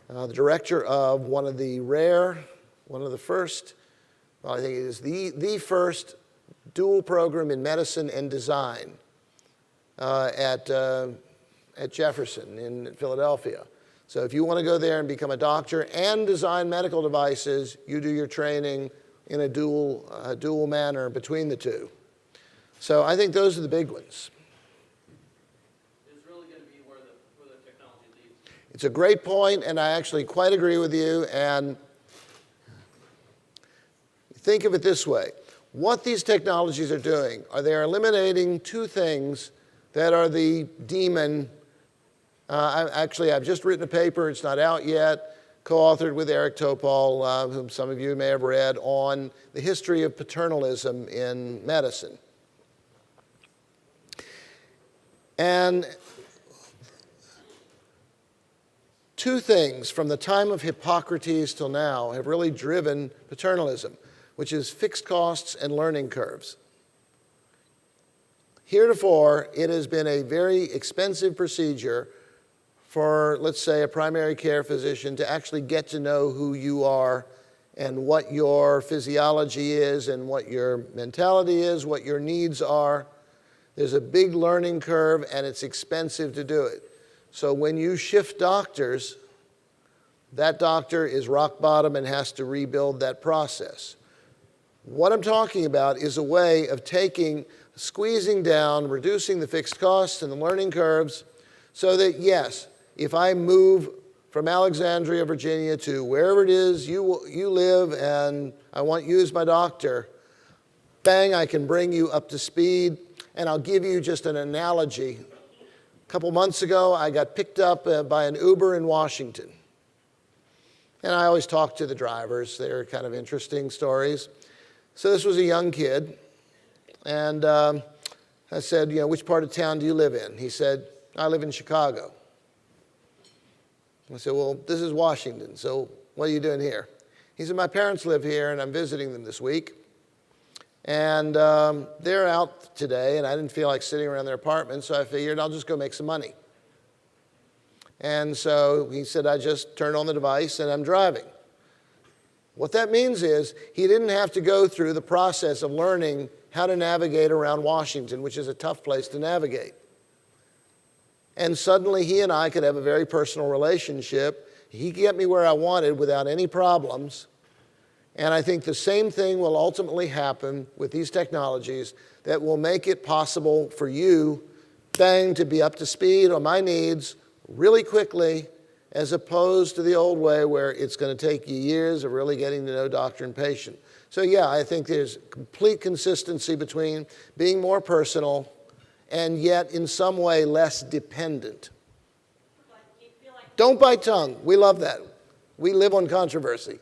the director of one of the first, well, I think it is the first dual program in medicine and design at Jefferson in Philadelphia. So if you want to go there and become a doctor and design medical devices, you do your training in a dual manner between the two. So I think those are the big ones. It's really going to be where the technology leads. It's a great point, and I actually quite agree with you. And think of it this way. What these technologies are doing they are eliminating two things that are the demon. I've just written a paper, it's not out yet, co-authored with Eric Topol, whom some of you may have read, on the history of paternalism in medicine. And two things from the time of Hippocrates till now have really driven paternalism, which is fixed costs and learning curves. Heretofore, it has been a very expensive procedure for, let's say, a primary care physician to actually get to know who you are and what your physiology is and what your mentality is, what your needs are. There's a big learning curve, and it's expensive to do it. So when you shift doctors, that doctor is rock bottom and has to rebuild that process. What I'm talking about is a way of squeezing down, reducing the fixed costs and the learning curves so that, yes, if I move from Alexandria, Virginia to wherever it is you live and I want you as my doctor, bang, I can bring you up to speed. And I'll give you just an analogy. A couple months ago, I got picked up by an Uber in Washington. And I always talk to the drivers. They're kind of interesting stories. So this was a young kid. And I said, which part of town do you live in? He said, I live in Chicago. I said, well, this is Washington, so what are you doing here? He said, my parents live here, and I'm visiting them this week. And they're out today, and I didn't feel like sitting around their apartment, so I figured I'll just go make some money. And so he said, I just turned on the device, and I'm driving. What that means is he didn't have to go through the process of learning how to navigate around Washington, which is a tough place to navigate. And suddenly he and I could have a very personal relationship. He could get me where I wanted without any problems. And I think the same thing will ultimately happen with these technologies that will make it possible for you, bang, to be up to speed on my needs really quickly, as opposed to the old way where it's going to take you years of really getting to know doctor and patient. So yeah, I think there's complete consistency between being more personal and yet in some way less dependent. Don't bite tongue. We love that. We live on controversy.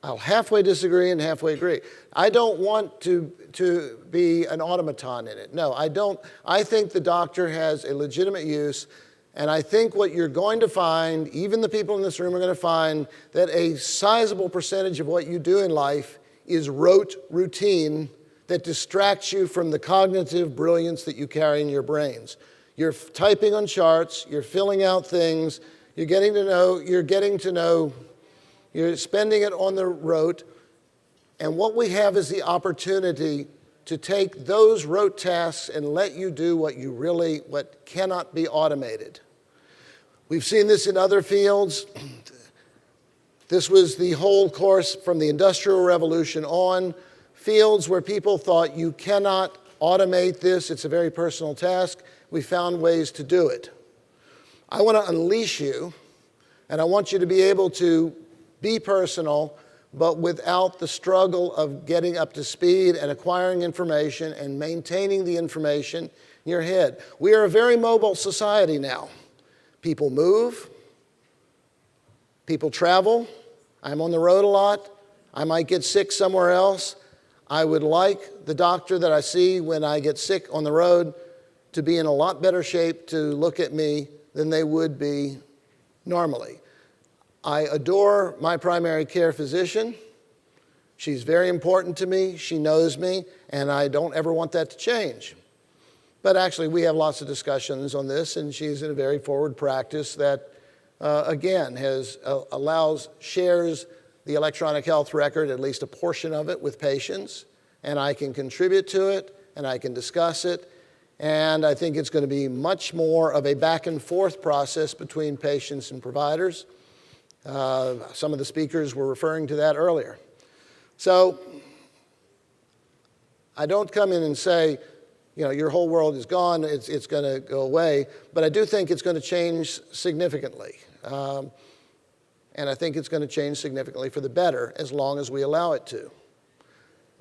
I'll halfway disagree and halfway agree. I don't want to be an automaton in it. No, I don't. I think the doctor has a legitimate use, and I think what you're going to find, even the people in this room are going to find, that a sizable percentage of what you do in life is rote routine that distracts you from the cognitive brilliance that you carry in your brains. You're typing on charts, you're filling out things, you're spending it on the rote, and what we have is the opportunity to take those rote tasks and let you do what cannot be automated. We've seen this in other fields. This was the whole course from the Industrial Revolution on, fields where people thought you cannot automate this, it's a very personal task. We found ways to do it. I want to unleash you, and I want you to be able to be personal, but without the struggle of getting up to speed and acquiring information and maintaining the information in your head. We are a very mobile society now. People move, people travel. I'm on the road a lot. I might get sick somewhere else. I would like the doctor that I see when I get sick on the road to be in a lot better shape to look at me than they would be normally. I adore my primary care physician. She's very important to me. She knows me, and I don't ever want that to change. But actually, we have lots of discussions on this, and she's in a very forward practice that, again, shares the electronic health record, at least a portion of it, with patients, and I can contribute to it, and I can discuss it, and I think it's going to be much more of a back and forth process between patients and providers. Some of the speakers were referring to that earlier. So I don't come in and say, your whole world is gone, it's going to go away, but I do think it's going to change significantly. And I think it's going to change significantly for the better as long as we allow it to.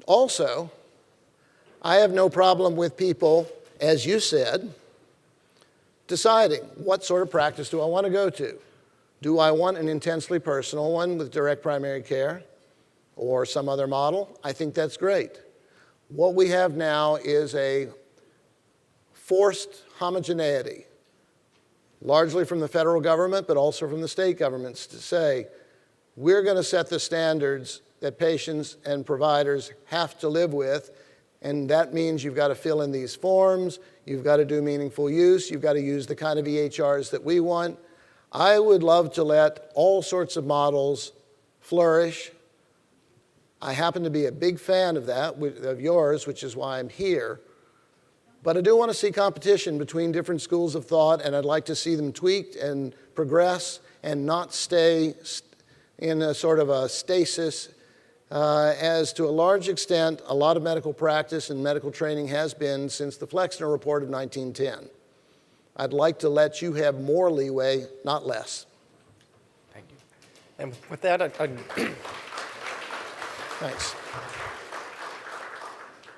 Also, I have no problem with people, as you said, deciding what sort of practice do I want to go to. Do I want an intensely personal one with direct primary care or some other model? I think that's great. What we have now is a forced homogeneity, largely from the federal government, but also from the state governments, to say, we're going to set the standards that patients and providers have to live with, and that means you've got to fill in these forms, you've got to do meaningful use, you've got to use the kind of EHRs that we want. I would love to let all sorts of models flourish. I happen to be a big fan of that, of yours, which is why I'm here. But I do want to see competition between different schools of thought, and I'd like to see them tweaked and progress and not stay in a sort of a stasis, as to a large extent, a lot of medical practice and medical training has been since the Flexner Report of 1910. I'd like to let you have more leeway, not less. Thank you. And with that, Thanks.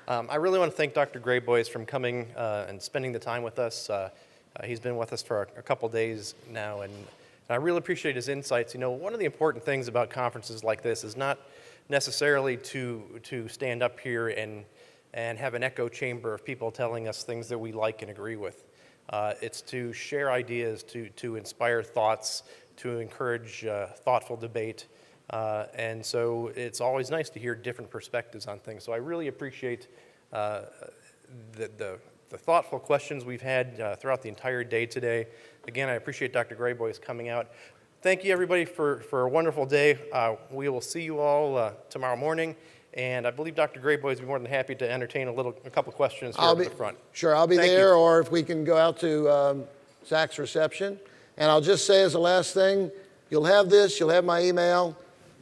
I really want to thank Dr. Graboyes for coming and spending the time with us. He's been with us for a couple days now, and I really appreciate his insights. You know, one of the important things about conferences like this is not necessarily to stand up here and have an echo chamber of people telling us things that we like and agree with. It's to share ideas, to inspire thoughts, to encourage thoughtful debate. And so it's always nice to hear different perspectives on things. So I really appreciate the thoughtful questions we've had throughout the entire day today. Again, I appreciate Dr. Graboyes coming out. Thank you, everybody, for a wonderful day. We will see you all tomorrow morning. And I believe Dr. Graboyes will be more than happy to entertain a couple questions here at the front. Sure, I'll be Thank there, you. or if we can go out to Zach's reception. And I'll just say as a last thing, you'll have this, you'll have my email,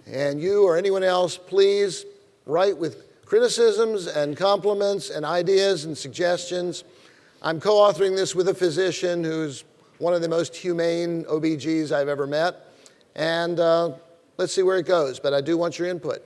and you or anyone else, please write with criticisms and compliments and ideas and suggestions. I'm co-authoring this with a physician who's one of the most humane OBGs I've ever met. And let's see where it goes, but I do want your input.